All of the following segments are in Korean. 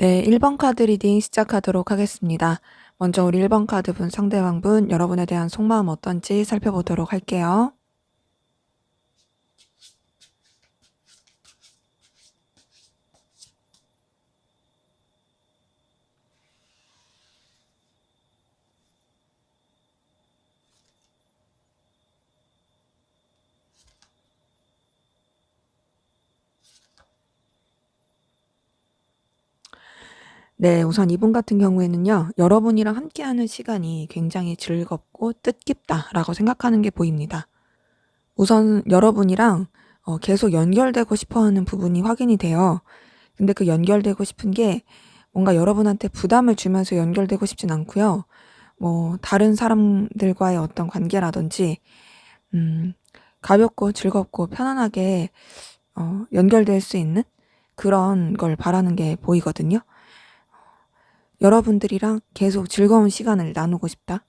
네, 1번 카드 리딩 시작하도록 하겠습니다. 먼저 우리 1번 카드분 상대방분 여러분에 대한 속마음 어떤지 살펴보도록 할게요. 네, 우선 이분 같은 경우에는요, 여러분이랑 함께하는 시간이 굉장히 즐겁고 뜻깊다라고 생각하는 게 보입니다. 우선 여러분이랑 계속 연결되고 싶어 하는 부분이 확인이 돼요. 근데 그 연결되고 싶은 게 뭔가 여러분한테 부담을 주면서 연결되고 싶진 않고요. 뭐, 다른 사람들과의 어떤 관계라든지, 음, 가볍고 즐겁고 편안하게 연결될 수 있는 그런 걸 바라는 게 보이거든요. 여러분들이랑 계속 즐거운 시간을 나누고 싶다.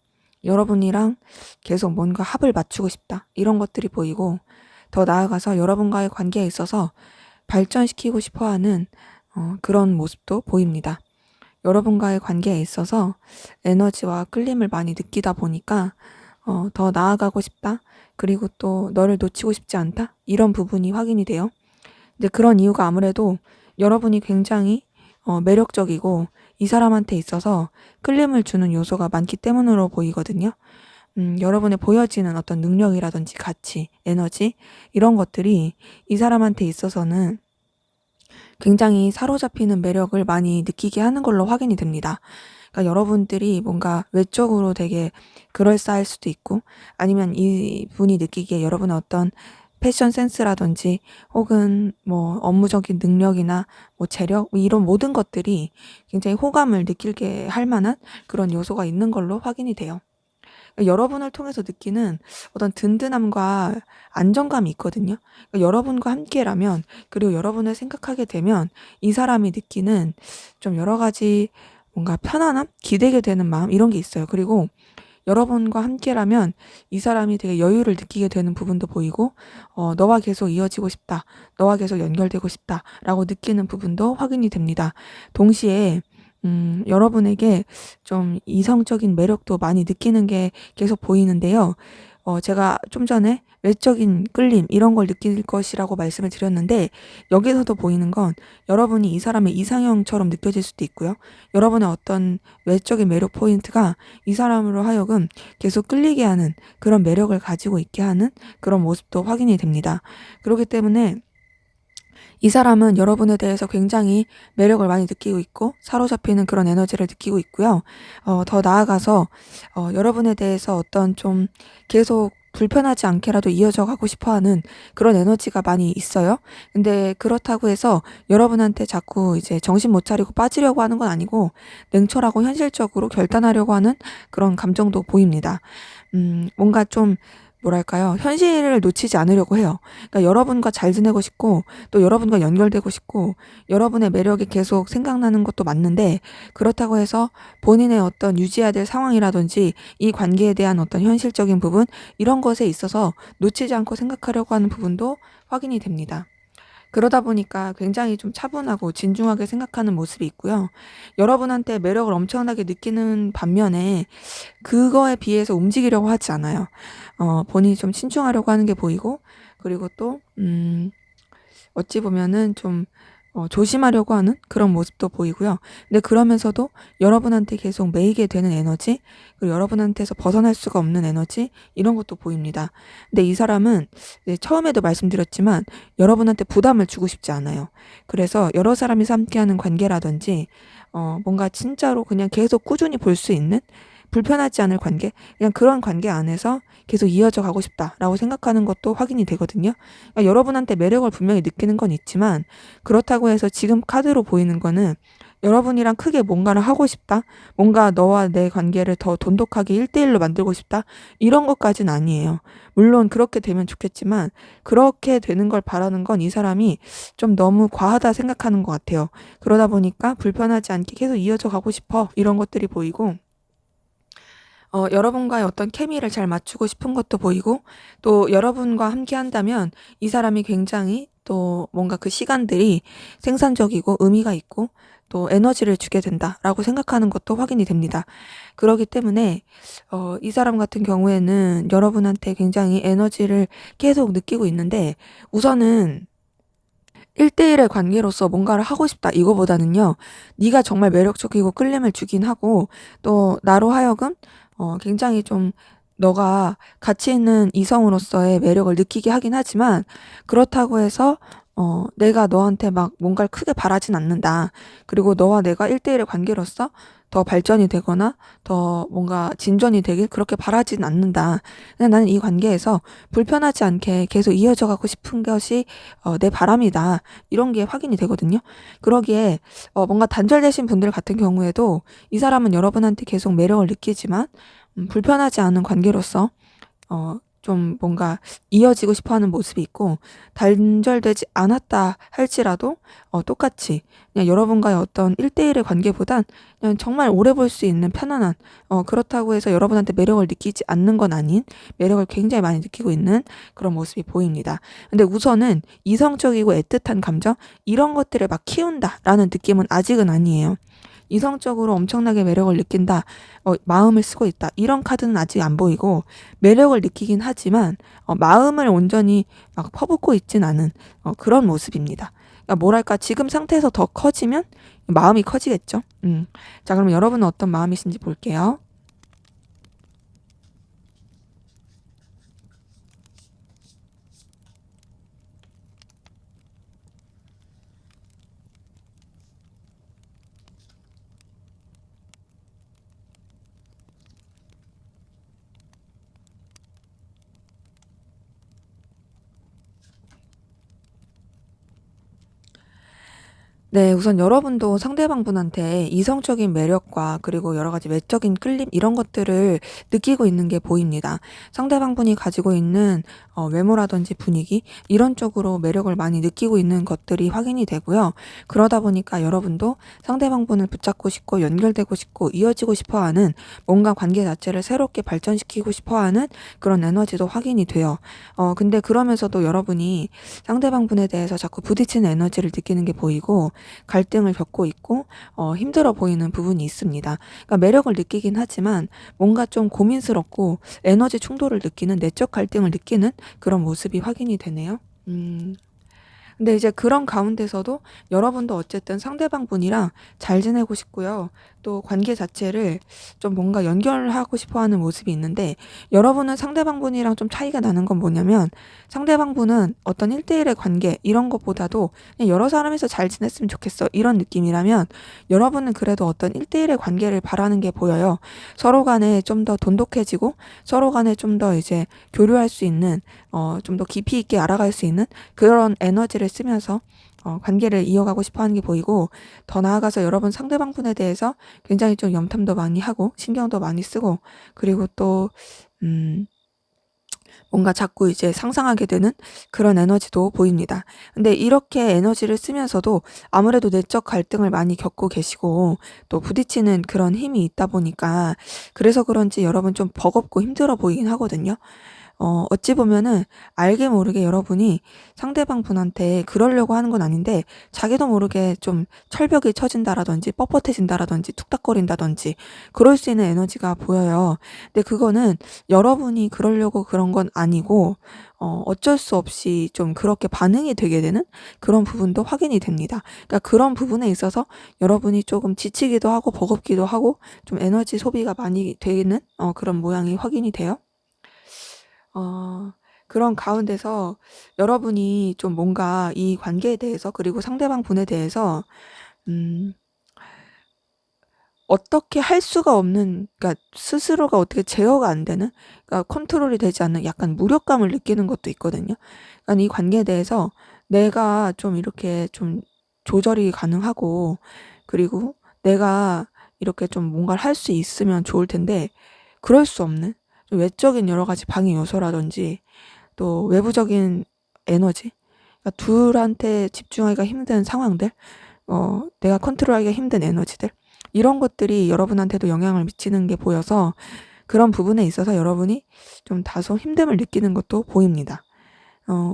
여러분이랑 계속 뭔가 합을 맞추고 싶다. 이런 것들이 보이고, 더 나아가서 여러분과의 관계에 있어서 발전시키고 싶어 하는 그런 모습도 보입니다. 여러분과의 관계에 있어서 에너지와 끌림을 많이 느끼다 보니까 더 나아가고 싶다. 그리고 또 너를 놓치고 싶지 않다. 이런 부분이 확인이 돼요. 근데 그런 이유가 아무래도 여러분이 굉장히 매력적이고 이 사람한테 있어서 끌림을 주는 요소가 많기 때문으로 보이거든요. 여러분의 보여지는 어떤 능력이라든지 가치, 에너지 이런 것들이 이 사람한테 있어서는 굉장히 사로잡히는 매력을 많이 느끼게 하는 걸로 확인이 됩니다. 그러니까 여러분들이 뭔가 외적으로 되게 그럴싸할 수도 있고 아니면 이분이 느끼기에 여러분의 어떤 패션 센스라든지 혹은 뭐 업무적인 능력이나 뭐 재력 이런 모든 것들이 굉장히 호감을 느끼게 할 만한 그런 요소가 있는 걸로 확인이 돼요. 여러분을 통해서 느끼는 어떤 든든함과 안정감이 있거든요. 여러분과 함께라면 그리고 여러분을 생각하게 되면 이 사람이 느끼는 좀 여러 가지 뭔가 편안함, 기대게 되는 마음 이런 게 있어요. 그리고 여러분과 함께라면 이 사람이 되게 여유를 느끼게 되는 부분도 보이고 너와 계속 이어지고 싶다. 너와 계속 연결되고 싶다라고 느끼는 부분도 확인이 됩니다. 동시에 여러분에게 좀 이성적인 매력도 많이 느끼는 게 계속 보이는데요. 제가 좀 전에 외적인 끌림 이런 걸 느낄 것이라고 말씀을 드렸는데 여기서도 보이는 건 여러분이 이 사람의 이상형처럼 느껴질 수도 있고요. 여러분의 어떤 외적인 매력 포인트가 이 사람으로 하여금 계속 끌리게 하는 그런 매력을 가지고 있게 하는 그런 모습도 확인이 됩니다. 그렇기 때문에 이 사람은 여러분에 대해서 굉장히 매력을 많이 느끼고 있고 사로잡히는 그런 에너지를 느끼고 있고요. 더 나아가서 여러분에 대해서 어떤 좀 계속 불편하지 않게라도 이어져 가고 싶어 하는 그런 에너지가 많이 있어요. 근데 그렇다고 해서 여러분한테 자꾸 이제 정신 못 차리고 빠지려고 하는 건 아니고 냉철하고 현실적으로 결단하려고 하는 그런 감정도 보입니다. 뭔가 좀 뭐랄까요? 현실을 놓치지 않으려고 해요. 그러니까 여러분과 잘 지내고 싶고 또 여러분과 연결되고 싶고 여러분의 매력이 계속 생각나는 것도 맞는데 그렇다고 해서 본인의 어떤 유지해야 될 상황이라든지 이 관계에 대한 어떤 현실적인 부분 이런 것에 있어서 놓치지 않고 생각하려고 하는 부분도 확인이 됩니다. 그러다 보니까 굉장히 좀 차분하고 진중하게 생각하는 모습이 있고요. 여러분한테 매력을 엄청나게 느끼는 반면에 그거에 비해서 움직이려고 하지 않아요. 본인이 좀 신중하려고 하는 게 보이고 그리고 또 어찌 보면은 좀 조심하려고 하는 그런 모습도 보이고요. 근데 그러면서도 여러분한테 계속 매이게 되는 에너지, 그리고 여러분한테서 벗어날 수가 없는 에너지, 이런 것도 보입니다. 근데 이 사람은 이제 처음에도 말씀드렸지만 여러분한테 부담을 주고 싶지 않아요. 그래서 여러 사람이서 함께하는 관계라든지, 뭔가 진짜로 그냥 계속 꾸준히 볼 수 있는 불편하지 않을 관계, 그냥 그런 관계 안에서 계속 이어져 가고 싶다라고 생각하는 것도 확인이 되거든요. 그러니까 여러분한테 매력을 분명히 느끼는 건 있지만 그렇다고 해서 지금 카드로 보이는 거는 여러분이랑 크게 뭔가를 하고 싶다, 뭔가 너와 내 관계를 더 돈독하게 1대1로 만들고 싶다, 이런 것까지는 아니에요. 물론 그렇게 되면 좋겠지만 그렇게 되는 걸 바라는 건 이 사람이 좀 너무 과하다 생각하는 것 같아요. 그러다 보니까 불편하지 않게 계속 이어져 가고 싶어 이런 것들이 보이고 여러분과의 어떤 케미를 잘 맞추고 싶은 것도 보이고, 또 여러분과 함께 한다면 이 사람이 굉장히 또 뭔가 그 시간들이 생산적이고 의미가 있고 또 에너지를 주게 된다라고 생각하는 것도 확인이 됩니다. 그렇기 때문에 이 사람 같은 경우에는 여러분한테 굉장히 에너지를 계속 느끼고 있는데, 우선은 1대1의 관계로서 뭔가를 하고 싶다 이거보다는요, 네가 정말 매력적이고 끌림을 주긴 하고, 또 나로 하여금 굉장히 좀 너가 가치 있는 이성으로서의 매력을 느끼게 하긴 하지만, 그렇다고 해서 내가 너한테 막 뭔가를 크게 바라진 않는다. 그리고 너와 내가 1대1의 관계로서 더 발전이 되거나 더 뭔가 진전이 되길 그렇게 바라진 않는다. 그냥 나는 이 관계에서 불편하지 않게 계속 이어져 가고 싶은 것이 내 바람이다. 이런 게 확인이 되거든요. 그러기에 뭔가 단절되신 분들 같은 경우에도 이 사람은 여러분한테 계속 매력을 느끼지만 불편하지 않은 관계로서 좀 뭔가 이어지고 싶어 하는 모습이 있고, 단절되지 않았다 할지라도 똑같이 그냥 여러분과의 어떤 1대1의 관계보단 그냥 정말 오래 볼 수 있는 편안한, 그렇다고 해서 여러분한테 매력을 느끼지 않는 건 아닌, 매력을 굉장히 많이 느끼고 있는 그런 모습이 보입니다. 근데 우선은 이성적이고 애틋한 감정, 이런 것들을 막 키운다라는 느낌은 아직은 아니에요. 이성적으로 엄청나게 매력을 느낀다, 마음을 쓰고 있다, 이런 카드는 아직 안 보이고, 매력을 느끼긴 하지만 마음을 온전히 막 퍼붓고 있진 않은 그런 모습입니다. 그러니까 뭐랄까, 지금 상태에서 더 커지면 마음이 커지겠죠. 자, 그럼 여러분은 어떤 마음이신지 볼게요. 네, 우선 여러분도 상대방분한테 이성적인 매력과 그리고 여러 가지 외적인 끌림, 이런 것들을 느끼고 있는 게 보입니다. 상대방분이 가지고 있는 외모라든지 분위기, 이런 쪽으로 매력을 많이 느끼고 있는 것들이 확인이 되고요. 그러다 보니까 여러분도 상대방분을 붙잡고 싶고 연결되고 싶고 이어지고 싶어 하는, 뭔가 관계 자체를 새롭게 발전시키고 싶어 하는 그런 에너지도 확인이 돼요. 근데 그러면서도 여러분이 상대방분에 대해서 자꾸 부딪히는 에너지를 느끼는 게 보이고, 갈등을 겪고 있고 힘들어 보이는 부분이 있습니다. 그러니까 매력을 느끼긴 하지만 뭔가 좀 고민스럽고 에너지 충돌을 느끼는, 내적 갈등을 느끼는 그런 모습이 확인이 되네요. 근데 이제 그런 가운데서도 여러분도 어쨌든 상대방 분이랑 잘 지내고 싶고요. 또 관계 자체를 좀 뭔가 연결하고 싶어 하는 모습이 있는데, 여러분은 상대방 분이랑 좀 차이가 나는 건 뭐냐면, 상대방 분은 어떤 1대1의 관계 이런 것보다도 그냥 여러 사람이서 잘 지냈으면 좋겠어, 이런 느낌이라면, 여러분은 그래도 어떤 1대1의 관계를 바라는 게 보여요. 서로 간에 좀 더 돈독해지고 서로 간에 좀 더 이제 교류할 수 있는, 좀 더 깊이 있게 알아갈 수 있는 그런 에너지를 쓰면서 관계를 이어가고 싶어 하는 게 보이고, 더 나아가서 여러분 상대방 분에 대해서 굉장히 좀 염탐도 많이 하고 신경도 많이 쓰고, 그리고 또 뭔가 자꾸 이제 상상하게 되는 그런 에너지도 보입니다. 근데 이렇게 에너지를 쓰면서도 아무래도 내적 갈등을 많이 겪고 계시고 또 부딪히는 그런 힘이 있다 보니까, 그래서 그런지 여러분 좀 버겁고 힘들어 보이긴 하거든요. 어찌 보면은 알게 모르게 여러분이 상대방 분한테 그러려고 하는 건 아닌데, 자기도 모르게 좀 철벽이 쳐진다라든지 뻣뻣해진다라든지 툭닥거린다든지 그럴 수 있는 에너지가 보여요. 근데 그거는 여러분이 그러려고 그런 건 아니고, 어쩔 수 없이 좀 그렇게 반응이 되게 되는 그런 부분도 확인이 됩니다. 그러니까 그런 부분에 있어서 여러분이 조금 지치기도 하고 버겁기도 하고 좀 에너지 소비가 많이 되는 그런 모양이 확인이 돼요. 어, 그런 가운데서 여러분이 좀 뭔가 이 관계에 대해서, 그리고 상대방 분에 대해서 음, 어떻게 할 수가 없는, 그러니까 스스로가 어떻게 제어가 안 되는, 그러니까 컨트롤이 되지 않는 약간 무력감을 느끼는 것도 있거든요. 그러니까 이 관계에 대해서 내가 좀 이렇게 좀 조절이 가능하고, 그리고 내가 이렇게 좀 뭔가를 할 수 있으면 좋을 텐데, 그럴 수 없는 좀 외적인 여러 가지 방해 요소라든지 또 외부적인 에너지, 그러니까 둘한테 집중하기가 힘든 상황들, 내가 컨트롤하기가 힘든 에너지들, 이런 것들이 여러분한테도 영향을 미치는 게 보여서, 그런 부분에 있어서 여러분이 좀 다소 힘듦을 느끼는 것도 보입니다.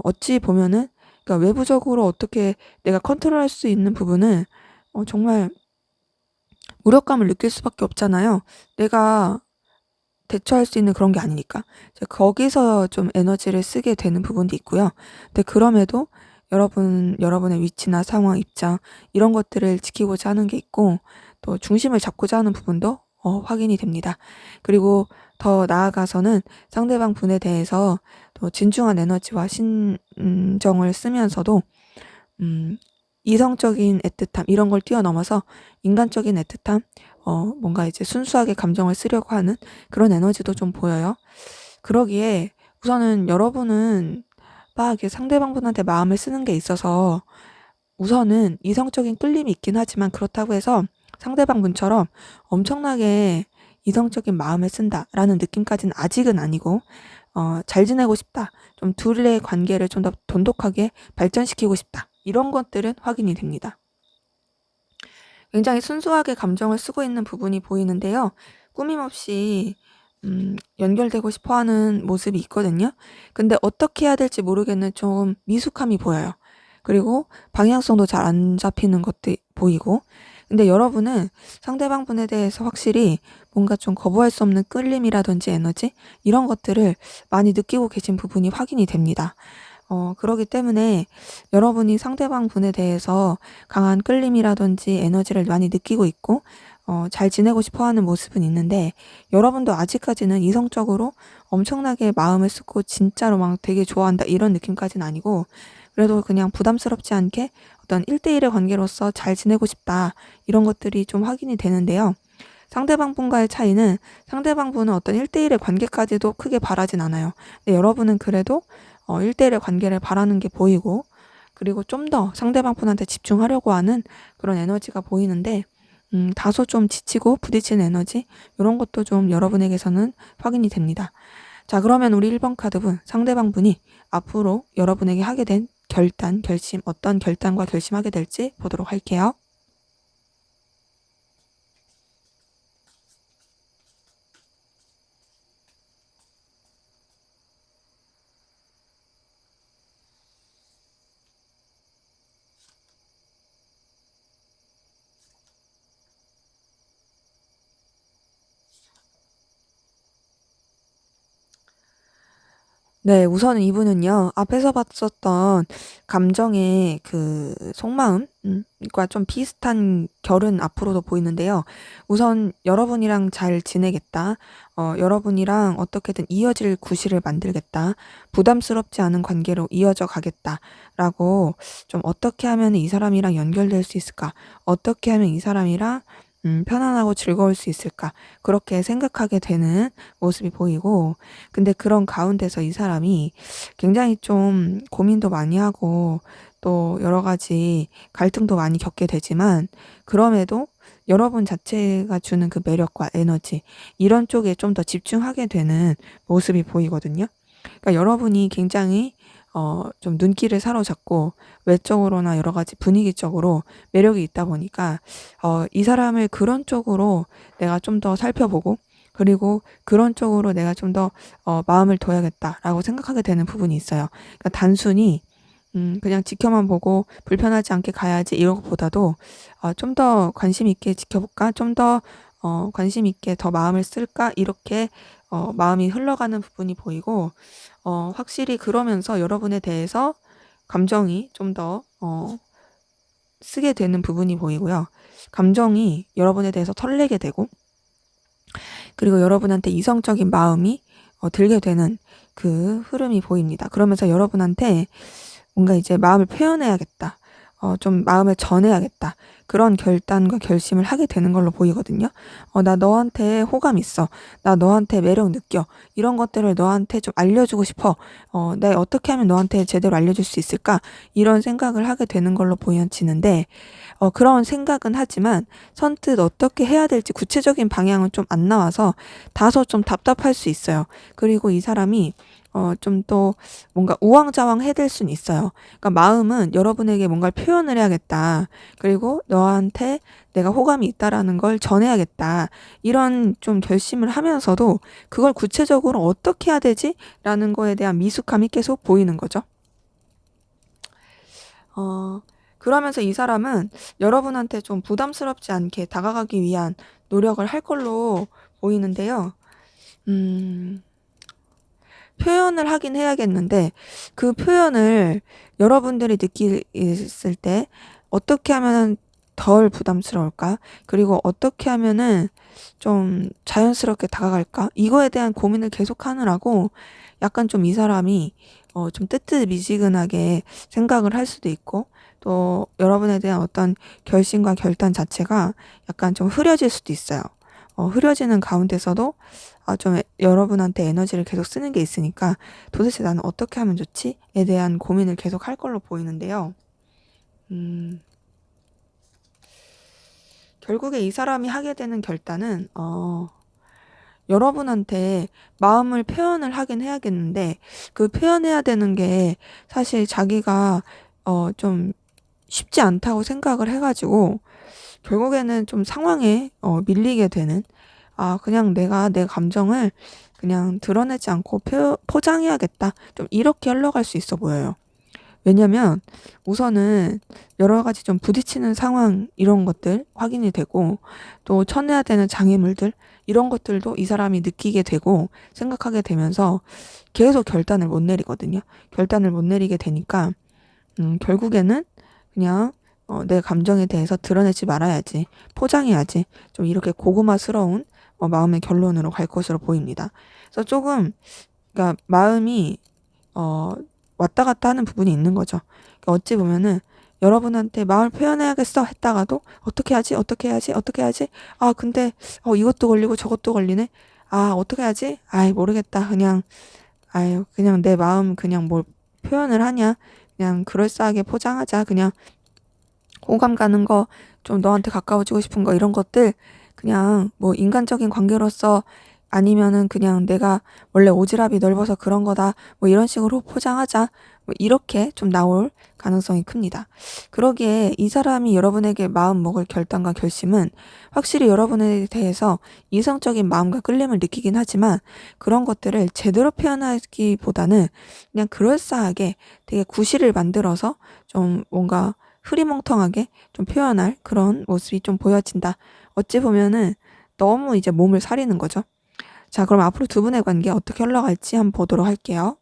어찌 보면은 그러니까 외부적으로 어떻게 내가 컨트롤할 수 있는 부분은 정말 무력감을 느낄 수밖에 없잖아요. 내가 대처할 수 있는 그런 게 아니니까. 이제 거기서 좀 에너지를 쓰게 되는 부분도 있고요. 근데 그럼에도 여러분의 위치나 상황, 입장 이런 것들을 지키고자 하는 게 있고 또 중심을 잡고자 하는 부분도 확인이 됩니다. 그리고 더 나아가서는 상대방 분에 대해서 또 진중한 에너지와 신정을 쓰면서도 이성적인 애틋함 이런 걸 뛰어넘어서 인간적인 애틋함 뭔가 이제 순수하게 감정을 쓰려고 하는 그런 에너지도 좀 보여요. 그러기에 우선은 여러분은 막 이렇게 상대방 분한테 마음을 쓰는 게 있어서 우선은 이성적인 끌림이 있긴 하지만 그렇다고 해서 상대방 분처럼 엄청나게 이성적인 마음을 쓴다라는 느낌까지는 아직은 아니고 잘 지내고 싶다. 좀 둘의 관계를 좀 더 돈독하게 발전시키고 싶다. 이런 것들은 확인이 됩니다. 굉장히 순수하게 감정을 쓰고 있는 부분이 보이는데요. 꾸밈없이 연결되고 싶어하는 모습이 있거든요. 근데 어떻게 해야 될지 모르겠는 좀 미숙함이 보여요. 그리고 방향성도 잘 안 잡히는 것도 보이고 근데 여러분은 상대방 분에 대해서 확실히 뭔가 좀 거부할 수 없는 끌림이라든지 에너지 이런 것들을 많이 느끼고 계신 부분이 확인이 됩니다. 그러기 때문에 여러분이 상대방 분에 대해서 강한 끌림이라든지 에너지를 많이 느끼고 있고 잘 지내고 싶어 하는 모습은 있는데 여러분도 아직까지는 이성적으로 엄청나게 마음을 쓰고 진짜로 막 되게 좋아한다 이런 느낌까지는 아니고 그래도 그냥 부담스럽지 않게 어떤 1대1의 관계로서 잘 지내고 싶다 이런 것들이 좀 확인이 되는데요. 상대방 분과의 차이는 상대방 분은 어떤 1대1의 관계까지도 크게 바라진 않아요. 근데 여러분은 그래도 1대1의 관계를 바라는 게 보이고 그리고 좀 더 상대방 분한테 집중하려고 하는 그런 에너지가 보이는데 다소 좀 지치고 부딪히는 에너지 이런 것도 좀 여러분에게서는 확인이 됩니다. 자, 그러면 우리 1번 카드분 상대방 분이 앞으로 여러분에게 하게 된 결단, 결심 어떤 결단과 결심하게 될지 보도록 할게요. 네, 우선 이분은요, 앞에서 봤었던 감정의 그 속마음, 과 좀 비슷한 결은 앞으로도 보이는데요. 우선 여러분이랑 잘 지내겠다. 여러분이랑 어떻게든 이어질 구실을 만들겠다. 부담스럽지 않은 관계로 이어져 가겠다. 라고 좀 어떻게 하면 이 사람이랑 연결될 수 있을까? 어떻게 하면 이 사람이랑 편안하고 즐거울 수 있을까? 그렇게 생각하게 되는 모습이 보이고, 근데 그런 가운데서 이 사람이 굉장히 좀 고민도 많이 하고, 또 여러 가지 갈등도 많이 겪게 되지만, 그럼에도 여러분 자체가 주는 그 매력과 에너지, 이런 쪽에 좀 더 집중하게 되는 모습이 보이거든요. 그러니까 여러분이 굉장히 좀 눈길을 사로잡고 외적으로나 여러 가지 분위기적으로 매력이 있다 보니까 이 사람을 그런 쪽으로 내가 좀 더 살펴보고 그리고 그런 쪽으로 내가 좀 더 마음을 둬야겠다라고 생각하게 되는 부분이 있어요. 그러니까 단순히 그냥 지켜만 보고 불편하지 않게 가야지 이런 것보다도 좀 더 관심 있게 지켜볼까? 좀 더 관심 있게 더 마음을 쓸까? 이렇게 마음이 흘러가는 부분이 보이고 확실히 그러면서 여러분에 대해서 감정이 좀 더 쓰게 되는 부분이 보이고요. 감정이 여러분에 대해서 털리게 되고 그리고 여러분한테 이성적인 마음이 들게 되는 그 흐름이 보입니다. 그러면서 여러분한테 뭔가 이제 마음을 표현해야겠다. 좀 마음을 전해야겠다. 그런 결단과 결심을 하게 되는 걸로 보이거든요. 나 너한테 호감 있어. 나 너한테 매력 느껴. 이런 것들을 너한테 좀 알려주고 싶어. 내가 어떻게 하면 너한테 제대로 알려줄 수 있을까? 이런 생각을 하게 되는 걸로 보여지는데, 그런 생각은 하지만 선뜻 어떻게 해야 될지 구체적인 방향은 좀 안 나와서 다소 좀 답답할 수 있어요. 그리고 이 사람이 좀 또 뭔가 우왕좌왕해될 수는 있어요. 그러니까 마음은 여러분에게 뭔가를 표현을 해야겠다. 그리고 너한테 내가 호감이 있다라는 걸 전해야겠다. 이런 좀 결심을 하면서도 그걸 구체적으로 어떻게 해야 되지? 라는 거에 대한 미숙함이 계속 보이는 거죠. 그러면서 이 사람은 여러분한테 좀 부담스럽지 않게 다가가기 위한 노력을 할 걸로 보이는데요. 표현을 하긴 해야겠는데 그 표현을 여러분들이 느끼실 때 어떻게 하면 덜 부담스러울까? 그리고 어떻게 하면은 좀 자연스럽게 다가갈까? 이거에 대한 고민을 계속 하느라고 약간 좀 이 사람이 좀 뜨뜻미지근하게 생각을 할 수도 있고 또 여러분에 대한 어떤 결심과 결단 자체가 약간 좀 흐려질 수도 있어요. 흐려지는 가운데서도 좀 여러분한테 에너지를 계속 쓰는 게 있으니까 도대체 나는 어떻게 하면 좋지?에 대한 고민을 계속 할 걸로 보이는데요. 결국에 이 사람이 하게 되는 결단은 여러분한테 마음을 표현을 하긴 해야겠는데 그 표현해야 되는 게 사실 자기가 좀 쉽지 않다고 생각을 해가지고 결국에는 좀 상황에 밀리게 되는 그냥 내가 내 감정을 그냥 드러내지 않고 포장해야겠다. 좀 이렇게 흘러갈 수 있어 보여요. 왜냐면 우선은 여러 가지 좀 부딪히는 상황 이런 것들 확인이 되고 또 쳐내야 되는 장애물들 이런 것들도 이 사람이 느끼게 되고 생각하게 되면서 계속 결단을 못 내리거든요. 결단을 못 내리게 되니까 결국에는 그냥 내 감정에 대해서 드러내지 말아야지, 포장해야지, 좀 이렇게 고구마스러운 마음의 결론으로 갈 것으로 보입니다. 그래서 조금, 그러니까 마음이 어, 왔다 갔다 하는 부분이 있는 거죠. 그러니까 어찌 보면은 여러분한테 마음을 표현해야겠어 했다가도 어떻게 하지? 어떻게 해야지? 어떻게 해야지? 근데 이것도 걸리고 저것도 걸리네. 어떻게 하지? 모르겠다. 그냥 내 마음 그냥 뭘 표현을 하냐? 그냥 그럴싸하게 포장하자. 그냥 호감 가는 거, 좀 너한테 가까워지고 싶은 거 이런 것들 그냥 뭐 인간적인 관계로서 아니면은 그냥 내가 원래 오지랖이 넓어서 그런 거다. 뭐 이런 식으로 포장하자. 뭐 이렇게 좀 나올 가능성이 큽니다. 그러기에 이 사람이 여러분에게 마음 먹을 결단과 결심은 확실히 여러분에 대해서 이성적인 마음과 끌림을 느끼긴 하지만 그런 것들을 제대로 표현하기보다는 그냥 그럴싸하게 되게 구실을 만들어서 좀 뭔가 흐리멍텅하게 좀 표현할 그런 모습이 좀 보여진다. 어찌 보면은 너무 이제 몸을 사리는 거죠. 자, 그럼 앞으로 두 분의 관계 어떻게 흘러갈지 한번 보도록 할게요.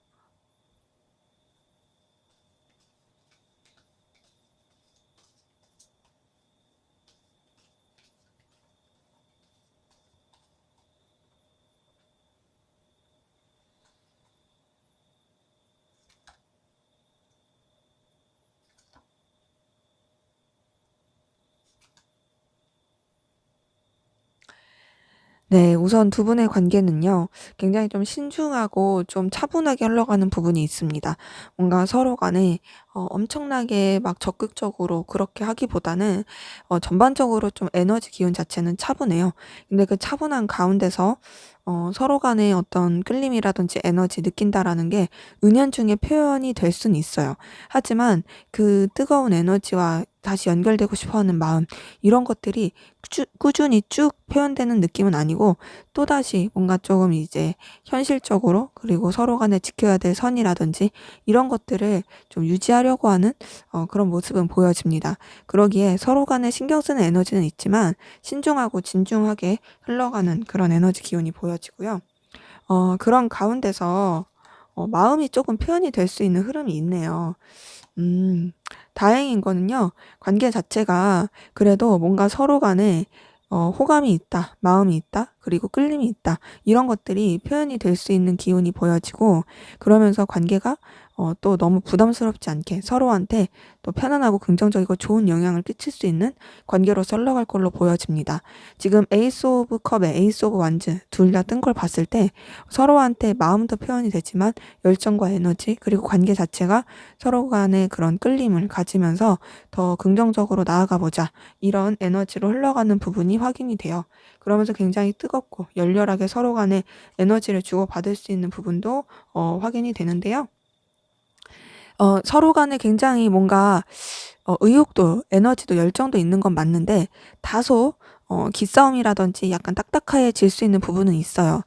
네, 우선 두 분의 관계는요, 굉장히 좀 신중하고 좀 차분하게 흘러가는 부분이 있습니다. 뭔가 서로 간에 엄청나게 막 적극적으로 그렇게 하기보다는 전반적으로 좀 에너지 기운 자체는 차분해요. 근데 그 차분한 가운데서 서로 간의 어떤 끌림이라든지 에너지 느낀다라는 게 은연중에 표현이 될 수는 있어요. 하지만 그 뜨거운 에너지와 다시 연결되고 싶어 하는 마음, 이런 것들이 꾸준히 쭉 표현되는 느낌은 아니고 또다시 뭔가 조금 이제 현실적으로 그리고 서로 간에 지켜야 될 선이라든지 이런 것들을 좀 유지하려고 하는 그런 모습은 보여집니다. 그러기에 서로 간에 신경 쓰는 에너지는 있지만 신중하고 진중하게 흘러가는 그런 에너지 기운이 보여지고요. 그런 가운데서 마음이 조금 표현이 될 수 있는 흐름이 있네요. 음, 다행인 거는요, 관계 자체가 그래도 뭔가 서로 간에 호감이 있다, 마음이 있다, 그리고 끌림이 있다, 이런 것들이 표현이 될 수 있는 기운이 보여지고, 그러면서 관계가 또 너무 부담스럽지 않게 서로한테 또 편안하고 긍정적이고 좋은 영향을 끼칠 수 있는 관계로서 흘러갈 걸로 보여집니다. 지금 에이스 오브 컵에 에이스 오브 완즈 둘 다 뜬 걸 봤을 때 서로한테 마음도 표현이 되지만 열정과 에너지 그리고 관계 자체가 서로 간의 그런 끌림을 가지면서 더 긍정적으로 나아가 보자 이런 에너지로 흘러가는 부분이 확인이 돼요. 그러면서 굉장히 뜨겁고 열렬하게 서로 간에 에너지를 주고받을 수 있는 부분도 확인이 되는데요. 서로 간에 굉장히 뭔가 의욕도 에너지도 열정도 있는 건 맞는데 다소 기싸움이라든지 약간 딱딱해질 수 있는 부분은 있어요.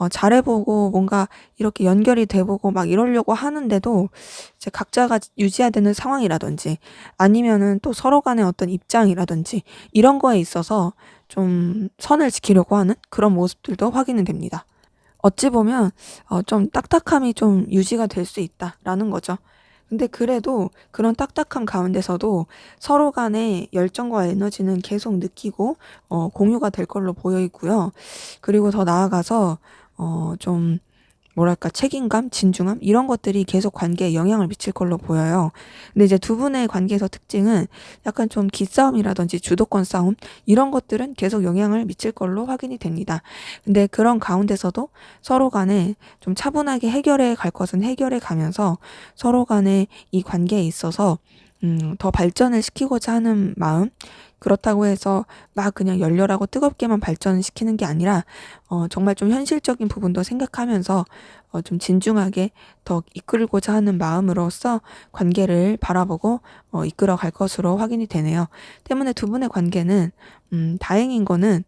잘해보고 뭔가 이렇게 연결이 돼보고 막 이러려고 하는데도 이제 각자가 유지해야 되는 상황이라든지 아니면은 또 서로 간의 어떤 입장이라든지 이런 거에 있어서 좀 선을 지키려고 하는 그런 모습들도 확인이 됩니다. 어찌 보면 좀 딱딱함이 좀 유지가 될 수 있다라는 거죠. 근데 그래도 그런 딱딱함 가운데서도 서로 간의 열정과 에너지는 계속 느끼고 공유가 될 걸로 보여 있고요. 그리고 더 나아가서 좀 뭐랄까 책임감, 진중함 이런 것들이 계속 관계에 영향을 미칠 걸로 보여요. 근데 이제 두 분의 관계에서 특징은 약간 좀 기싸움이라든지 주도권 싸움 이런 것들은 계속 영향을 미칠 걸로 확인이 됩니다. 근데 그런 가운데서도 서로 간에 좀 차분하게 해결해 갈 것은 해결해 가면서 서로 간에 이 관계에 있어서 더 발전을 시키고자 하는 마음 그렇다고 해서 막 그냥 열렬하고 뜨겁게만 발전시키는 게 아니라 정말 좀 현실적인 부분도 생각하면서 좀 진중하게 더 이끌고자 하는 마음으로서 관계를 바라보고 이끌어 갈 것으로 확인이 되네요. 때문에 두 분의 관계는 다행인 거는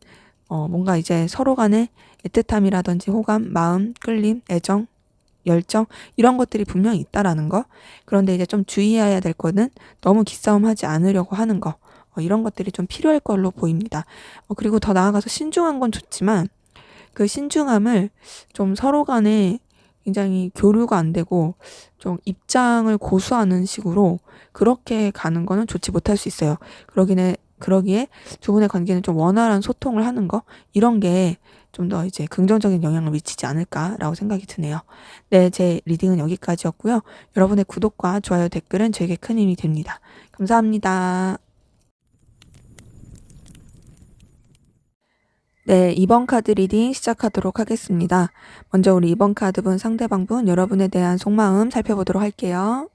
뭔가 이제 서로 간의 애틋함이라든지 호감, 마음, 끌림, 애정, 열정 이런 것들이 분명히 있다라는 거. 그런데 이제 좀 주의해야 될 거는 너무 기싸움하지 않으려고 하는 거. 이런 것들이 좀 필요할 걸로 보입니다. 그리고 더 나아가서 신중한 건 좋지만 그 신중함을 좀 서로 간에 굉장히 교류가 안 되고 좀 입장을 고수하는 식으로 그렇게 가는 거는 좋지 못할 수 있어요. 그러기에 두 분의 관계는 좀 원활한 소통을 하는 거 이런 게 좀 더 이제 긍정적인 영향을 미치지 않을까라고 생각이 드네요. 네, 제 리딩은 여기까지였고요. 여러분의 구독과 좋아요, 댓글은 저에게 큰 힘이 됩니다. 감사합니다. 네, 2번 카드 리딩 시작하도록 하겠습니다. 먼저 우리 2번 카드분 상대방분 여러분에 대한 속마음 살펴보도록 할게요.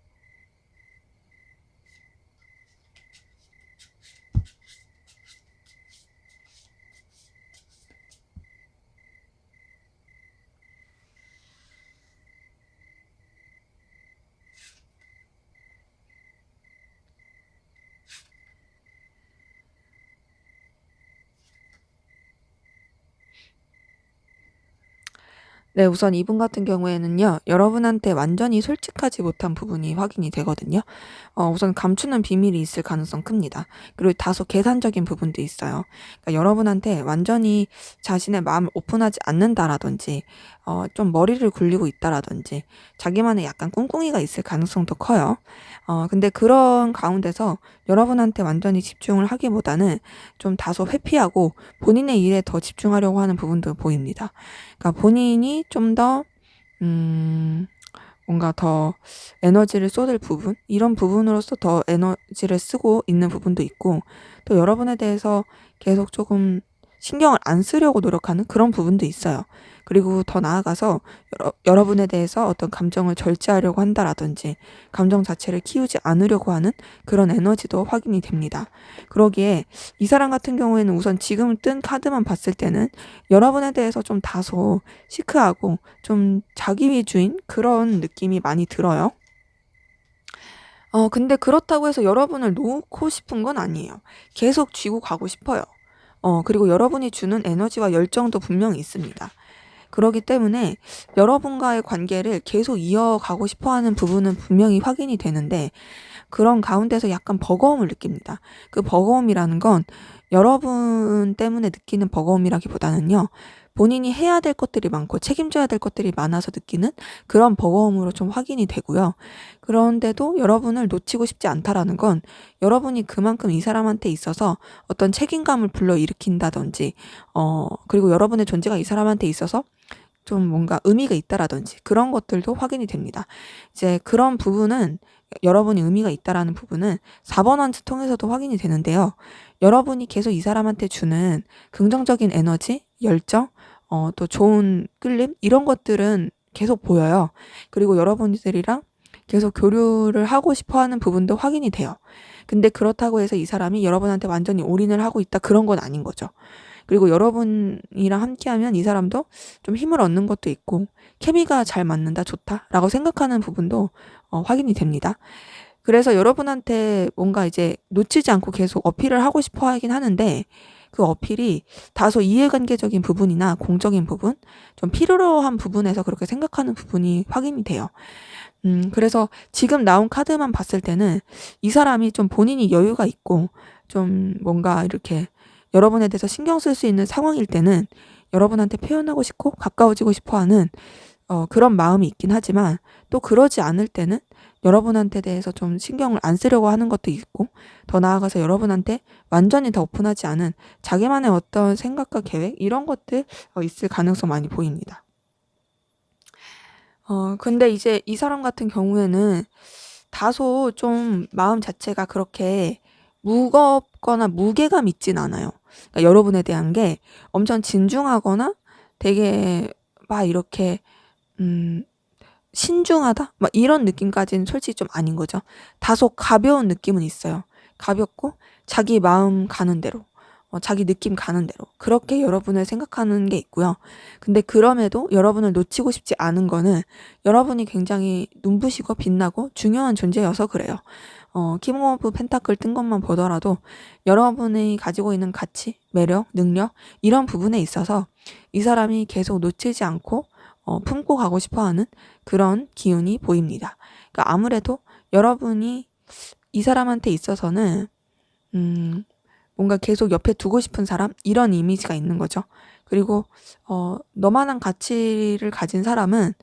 네, 우선 이분 같은 경우에는요, 여러분한테 완전히 솔직하지 못한 부분이 확인이 되거든요. 우선 감추는 비밀이 있을 가능성 큽니다. 그리고 다소 계산적인 부분도 있어요. 그러니까 여러분한테 완전히 자신의 마음을 오픈하지 않는다라든지, 좀 머리를 굴리고 있다라든지, 자기만의 약간 꿍꿍이가 있을 가능성도 커요. 근데 그런 가운데서 여러분한테 완전히 집중을 하기보다는 좀 다소 회피하고 본인의 일에 더 집중하려고 하는 부분도 보입니다. 그러니까 본인이 좀 더, 뭔가 더 에너지를 쏟을 부분, 이런 부분으로서 더 에너지를 쓰고 있는 부분도 있고, 또 여러분에 대해서 계속 조금 신경을 안 쓰려고 노력하는 그런 부분도 있어요. 그리고 더 나아가서 여러분에 대해서 어떤 감정을 절제하려고 한다라든지, 감정 자체를 키우지 않으려고 하는 그런 에너지도 확인이 됩니다. 그러기에 이 사람 같은 경우에는 우선 지금 뜬 카드만 봤을 때는 여러분에 대해서 좀 다소 시크하고 좀 자기 위주인 그런 느낌이 많이 들어요. 근데 그렇다고 해서 여러분을 놓고 싶은 건 아니에요. 계속 쥐고 가고 싶어요. 그리고 여러분이 주는 에너지와 열정도 분명히 있습니다. 그러기 때문에 여러분과의 관계를 계속 이어가고 싶어 하는 부분은 분명히 확인이 되는데 그런 가운데서 약간 버거움을 느낍니다. 그 버거움이라는 건 여러분 때문에 느끼는 버거움이라기보다는요. 본인이 해야 될 것들이 많고 책임져야 될 것들이 많아서 느끼는 그런 버거움으로 좀 확인이 되고요. 그런데도 여러분을 놓치고 싶지 않다라는 건 여러분이 그만큼 이 사람한테 있어서 어떤 책임감을 불러일으킨다든지 그리고 여러분의 존재가 이 사람한테 있어서 좀 뭔가 의미가 있다라든지 그런 것들도 확인이 됩니다. 이제 그런 부분은 여러분이 의미가 있다라는 부분은 4번 원지 통해서도 확인이 되는데요. 여러분이 계속 이 사람한테 주는 긍정적인 에너지, 열정, 또 좋은 끌림 이런 것들은 계속 보여요. 그리고 여러분들이랑 계속 교류를 하고 싶어 하는 부분도 확인이 돼요. 근데 그렇다고 해서 이 사람이 여러분한테 완전히 올인을 하고 있다 그런 건 아닌 거죠. 그리고 여러분이랑 함께하면 이 사람도 좀 힘을 얻는 것도 있고 케미가 잘 맞는다, 좋다라고 생각하는 부분도 확인이 됩니다. 그래서 여러분한테 뭔가 이제 놓치지 않고 계속 어필을 하고 싶어 하긴 하는데 그 어필이 다소 이해관계적인 부분이나 공적인 부분, 좀 필요한 부분에서 그렇게 생각하는 부분이 확인이 돼요. 그래서 지금 나온 카드만 봤을 때는 이 사람이 좀 본인이 여유가 있고 좀 뭔가 이렇게 여러분에 대해서 신경 쓸 수 있는 상황일 때는 여러분한테 표현하고 싶고 가까워지고 싶어 하는 그런 마음이 있긴 하지만 또 그러지 않을 때는 여러분한테 대해서 좀 신경을 안 쓰려고 하는 것도 있고 더 나아가서 여러분한테 완전히 다 오픈하지 않은 자기만의 어떤 생각과 계획 이런 것들 있을 가능성 많이 보입니다. 근데 이제 이 사람 같은 경우에는 다소 좀 마음 자체가 그렇게 무겁거나 무게감 있진 않아요. 그러니까 여러분에 대한 게 엄청 진중하거나 되게 막 이렇게 신중하다? 막 이런 느낌까지는 솔직히 좀 아닌 거죠. 다소 가벼운 느낌은 있어요. 가볍고 자기 마음 가는 대로, 자기 느낌 가는 대로 그렇게 여러분을 생각하는 게 있고요. 근데 그럼에도 여러분을 놓치고 싶지 않은 거는 여러분이 굉장히 눈부시고 빛나고 중요한 존재여서 그래요. 킹 오브 펜타클 뜬 것만 보더라도 여러분이 가지고 있는 가치, 매력, 능력 이런 부분에 있어서 이 사람이 계속 놓치지 않고 품고 가고 싶어하는 그런 기운이 보입니다. 그러니까 아무래도 여러분이 이 사람한테 있어서는 뭔가 계속 옆에 두고 싶은 사람 이런 이미지가 있는 거죠. 그리고 너만한 가치를 가진 사람은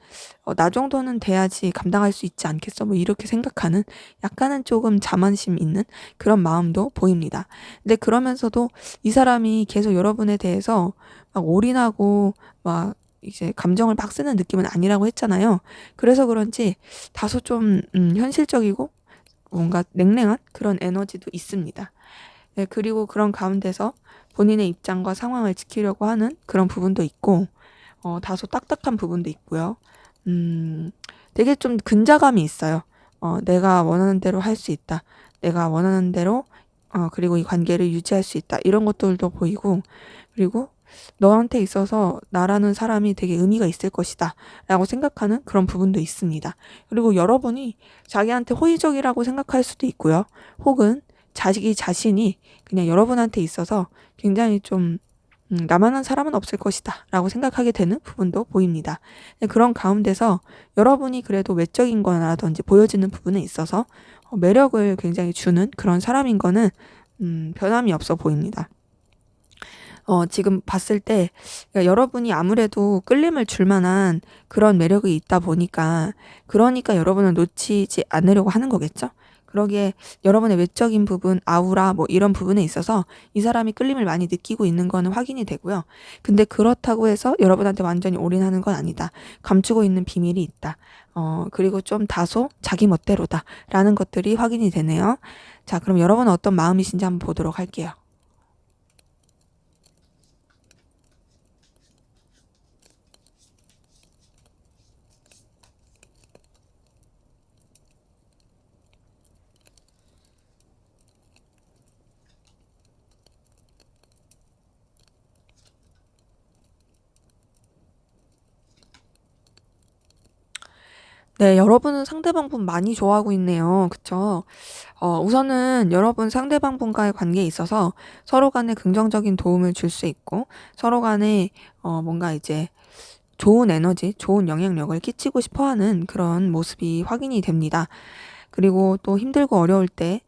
나 정도는 돼야지 감당할 수 있지 않겠어? 뭐 이렇게 생각하는 약간은 조금 자만심 있는 그런 마음도 보입니다. 근데 그러면서도 이 사람이 계속 여러분에 대해서 막 올인하고 막 이제 감정을 막 쓰는 느낌은 아니라고 했잖아요. 그래서 그런지 다소 좀 현실적이고 뭔가 냉랭한 그런 에너지도 있습니다. 네, 그리고 그런 가운데서 본인의 입장과 상황을 지키려고 하는 그런 부분도 있고, 다소 딱딱한 부분도 있고요. 되게 좀 근자감이 있어요. 내가 원하는 대로 할 수 있다. 내가 원하는 대로, 그리고 이 관계를 유지할 수 있다. 이런 것들도 보이고, 그리고 너한테 있어서 나라는 사람이 되게 의미가 있을 것이다. 라고 생각하는 그런 부분도 있습니다. 그리고 여러분이 자기한테 호의적이라고 생각할 수도 있고요. 혹은 자기 자신이 그냥 여러분한테 있어서 굉장히 좀 나만한 사람은 없을 것이다 라고 생각하게 되는 부분도 보입니다. 그런 가운데서 여러분이 그래도 외적인 거라든지 보여지는 부분에 있어서 매력을 굉장히 주는 그런 사람인 거는 변함이 없어 보입니다. 지금 봤을 때 여러분이 아무래도 끌림을 줄 만한 그런 매력이 있다 보니까 그러니까 여러분을 놓치지 않으려고 하는 거겠죠? 그러기에 여러분의 외적인 부분, 아우라 뭐 이런 부분에 있어서 이 사람이 끌림을 많이 느끼고 있는 거는 확인이 되고요. 근데 그렇다고 해서 여러분한테 완전히 올인하는 건 아니다. 감추고 있는 비밀이 있다. 그리고 좀 다소 자기 멋대로다라는 것들이 확인이 되네요. 자, 그럼 여러분은 어떤 마음이신지 한번 보도록 할게요. 네, 여러분은 상대방 분 많이 좋아하고 있네요. 그쵸? 우선은 여러분 상대방 분과의 관계에 있어서 서로 간에 긍정적인 도움을 줄 수 있고, 서로 간에, 뭔가 이제 좋은 에너지, 좋은 영향력을 끼치고 싶어 하는 그런 모습이 확인이 됩니다. 그리고 또 힘들고 어려울 때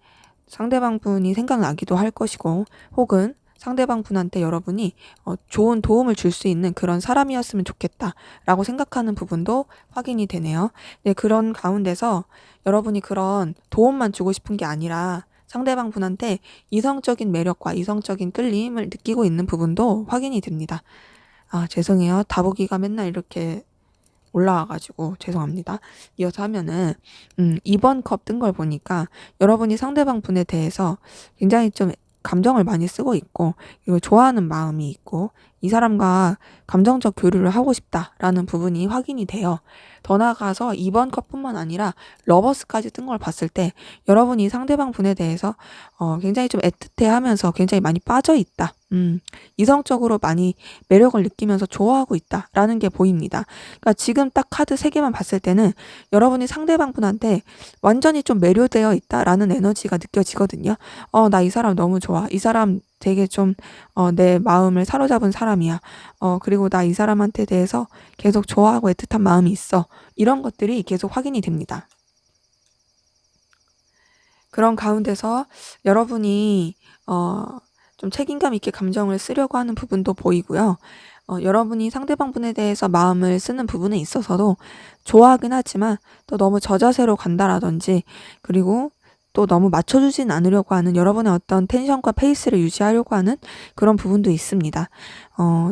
상대방 분이 생각나기도 할 것이고, 혹은 상대방 분한테 여러분이 좋은 도움을 줄 수 있는 그런 사람이었으면 좋겠다라고 생각하는 부분도 확인이 되네요. 네, 그런 가운데서 여러분이 그런 도움만 주고 싶은 게 아니라 상대방 분한테 이성적인 매력과 이성적인 끌림을 느끼고 있는 부분도 확인이 됩니다. 아, 죄송해요. 다보기가 맨날 이렇게 올라와가지고 죄송합니다. 이어서 하면은 2번 컵 뜬 걸 보니까 여러분이 상대방 분에 대해서 굉장히 좀 감정을 많이 쓰고 있고 그리고 좋아하는 마음이 있고 이 사람과 감정적 교류를 하고 싶다라는 부분이 확인이 돼요. 더 나아가서 이번 컷뿐만 아니라 러버스까지 뜬 걸 봤을 때 여러분이 상대방 분에 대해서 굉장히 좀 애틋해하면서 굉장히 많이 빠져 있다. 이성적으로 많이 매력을 느끼면서 좋아하고 있다라는 게 보입니다. 그러니까 지금 딱 카드 3개만 봤을 때는 여러분이 상대방 분한테 완전히 좀 매료되어 있다라는 에너지가 느껴지거든요. 나 이 사람 너무 좋아. 이 사람 되게 좀, 내 마음을 사로잡은 사람이야. 그리고 나 이 사람한테 대해서 계속 좋아하고 애틋한 마음이 있어. 이런 것들이 계속 확인이 됩니다. 그런 가운데서 여러분이, 좀 책임감 있게 감정을 쓰려고 하는 부분도 보이고요. 여러분이 상대방분에 대해서 마음을 쓰는 부분에 있어서도 좋아하긴 하지만 또 너무 저자세로 간다라든지 그리고 또 너무 맞춰주진 않으려고 하는 여러분의 어떤 텐션과 페이스를 유지하려고 하는 그런 부분도 있습니다.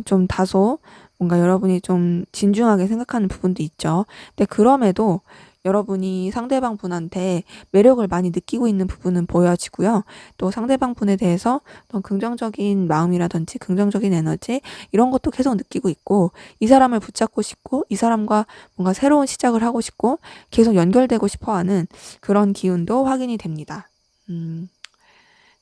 좀 다소 뭔가 여러분이 좀 진중하게 생각하는 부분도 있죠. 근데 그럼에도 여러분이 상대방 분한테 매력을 많이 느끼고 있는 부분은 보여지고요. 또 상대방 분에 대해서 또 긍정적인 마음이라든지 긍정적인 에너지 이런 것도 계속 느끼고 있고 이 사람을 붙잡고 싶고 이 사람과 뭔가 새로운 시작을 하고 싶고 계속 연결되고 싶어 하는 그런 기운도 확인이 됩니다.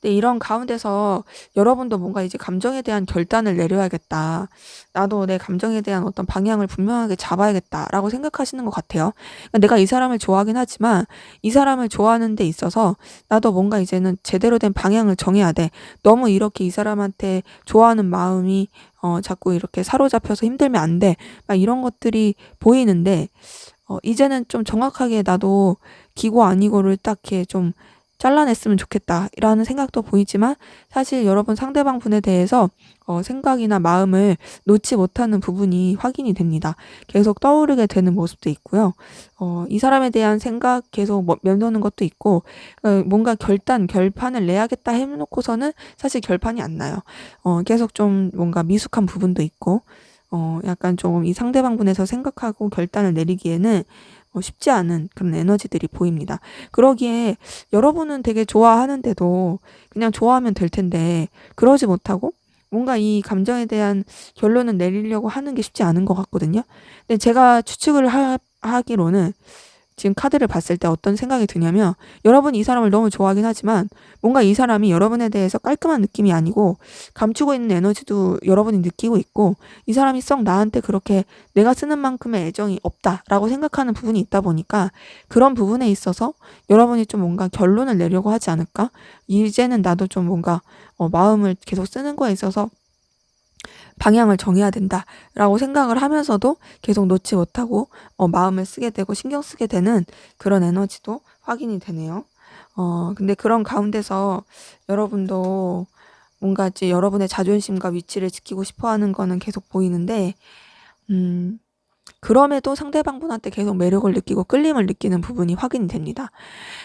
근데 이런 가운데서 여러분도 뭔가 이제 감정에 대한 결단을 내려야겠다. 나도 내 감정에 대한 어떤 방향을 분명하게 잡아야겠다라고 생각하시는 것 같아요. 그러니까 내가 이 사람을 좋아하긴 하지만 이 사람을 좋아하는 데 있어서 나도 뭔가 이제는 제대로 된 방향을 정해야 돼. 너무 이렇게 이 사람한테 좋아하는 마음이 자꾸 이렇게 사로잡혀서 힘들면 안 돼. 막 이런 것들이 보이는데 이제는 좀 정확하게 나도 기고 아니고를 딱 이렇게 좀 잘라냈으면 좋겠다라는 생각도 보이지만 사실 여러분 상대방 분에 대해서 생각이나 마음을 놓지 못하는 부분이 확인이 됩니다. 계속 떠오르게 되는 모습도 있고요. 이 사람에 대한 생각 계속 맴도는 것도 있고 뭔가 결판을 내야겠다 해놓고서는 사실 결판이 안 나요. 계속 좀 뭔가 미숙한 부분도 있고 약간 좀 이 상대방 분에서 생각하고 결단을 내리기에는 쉽지 않은 그런 에너지들이 보입니다. 그러기에 여러분은 되게 좋아하는데도 그냥 좋아하면 될 텐데 그러지 못하고 뭔가 이 감정에 대한 결론을 내리려고 하는 게 쉽지 않은 것 같거든요. 근데 제가 추측을 하기로는 지금 카드를 봤을 때 어떤 생각이 드냐면 여러분이 이 사람을 너무 좋아하긴 하지만 뭔가 이 사람이 여러분에 대해서 깔끔한 느낌이 아니고 감추고 있는 에너지도 여러분이 느끼고 있고 이 사람이 썩 나한테 그렇게 내가 쓰는 만큼의 애정이 없다라고 생각하는 부분이 있다 보니까 그런 부분에 있어서 여러분이 좀 뭔가 결론을 내려고 하지 않을까? 이제는 나도 좀 뭔가 마음을 계속 쓰는 거에 있어서 방향을 정해야 된다라고 생각을 하면서도 계속 놓지 못하고 마음을 쓰게 되고 신경 쓰게 되는 그런 에너지도 확인이 되네요. 근데 그런 가운데서 여러분도 뭔가 이제 여러분의 자존심과 위치를 지키고 싶어 하는 거는 계속 보이는데, 음, 그럼에도 상대방분한테 계속 매력을 느끼고 끌림을 느끼는 부분이 확인이 됩니다.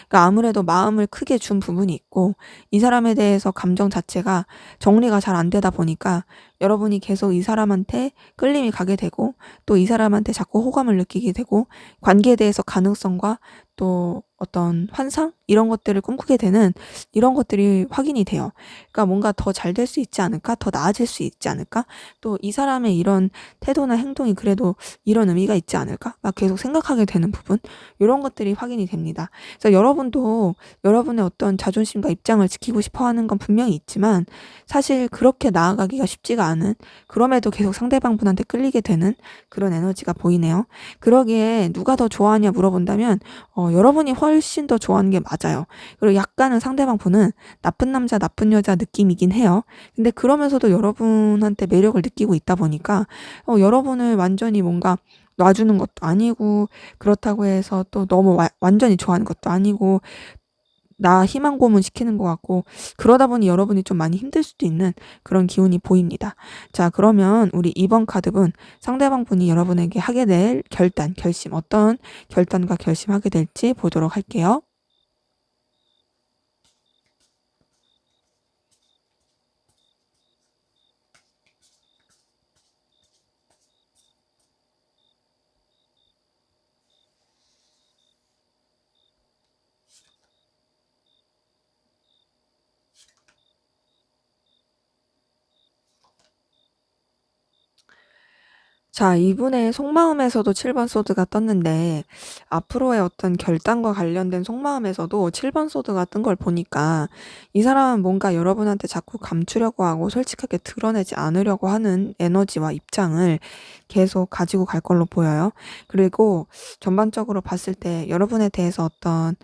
그러니까 아무래도 마음을 크게 준 부분이 있고 이 사람에 대해서 감정 자체가 정리가 잘 안 되다 보니까 여러분이 계속 이 사람한테 끌림이 가게 되고 또 이 사람한테 자꾸 호감을 느끼게 되고 관계에 대해서 가능성과 또 어떤 환상 이런 것들을 꿈꾸게 되는 이런 것들이 확인이 돼요. 그러니까 뭔가 더 잘 될 수 있지 않을까? 더 나아질 수 있지 않을까? 또 이 사람의 이런 태도나 행동이 그래도 이런 의미가 있지 않을까? 막 계속 생각하게 되는 부분 이런 것들이 확인이 됩니다. 그래서 여러분도 여러분의 어떤 자존심과 입장을 지키고 싶어 하는 건 분명히 있지만 사실 그렇게 나아가기가 쉽지가 않은 그럼에도 계속 상대방 분한테 끌리게 되는 그런 에너지가 보이네요. 그러기에 누가 더 좋아하냐 물어본다면 여러분이 훨씬 더 좋아하는 게 맞아요. 그리고 약간은 상대방 분은 나쁜 남자, 나쁜 여자 느낌이긴 해요. 근데 그러면서도 여러분한테 매력을 느끼고 있다 보니까 여러분을 완전히 뭔가 놔주는 것도 아니고 그렇다고 해서 또 너무 완전히 좋아하는 것도 아니고 나 희망 고문 시키는 것 같고 그러다 보니 여러분이 좀 많이 힘들 수도 있는 그런 기운이 보입니다. 자, 그러면 우리 2번 카드분 상대방 분이 여러분에게 하게 될 결심 어떤 결단과 결심하게 될지 보도록 할게요. 자, 이분의 속마음에서도 7번 소드가 떴는데, 앞으로의 어떤 결단과 관련된 속마음에서도 7번 소드가 뜬 걸 보니까, 이 사람은 뭔가 여러분한테 자꾸 감추려고 하고 솔직하게 드러내지 않으려고 하는 에너지와 입장을 계속 가지고 갈 걸로 보여요. 그리고 전반적으로 봤을 때 여러분에 대해서 어떤,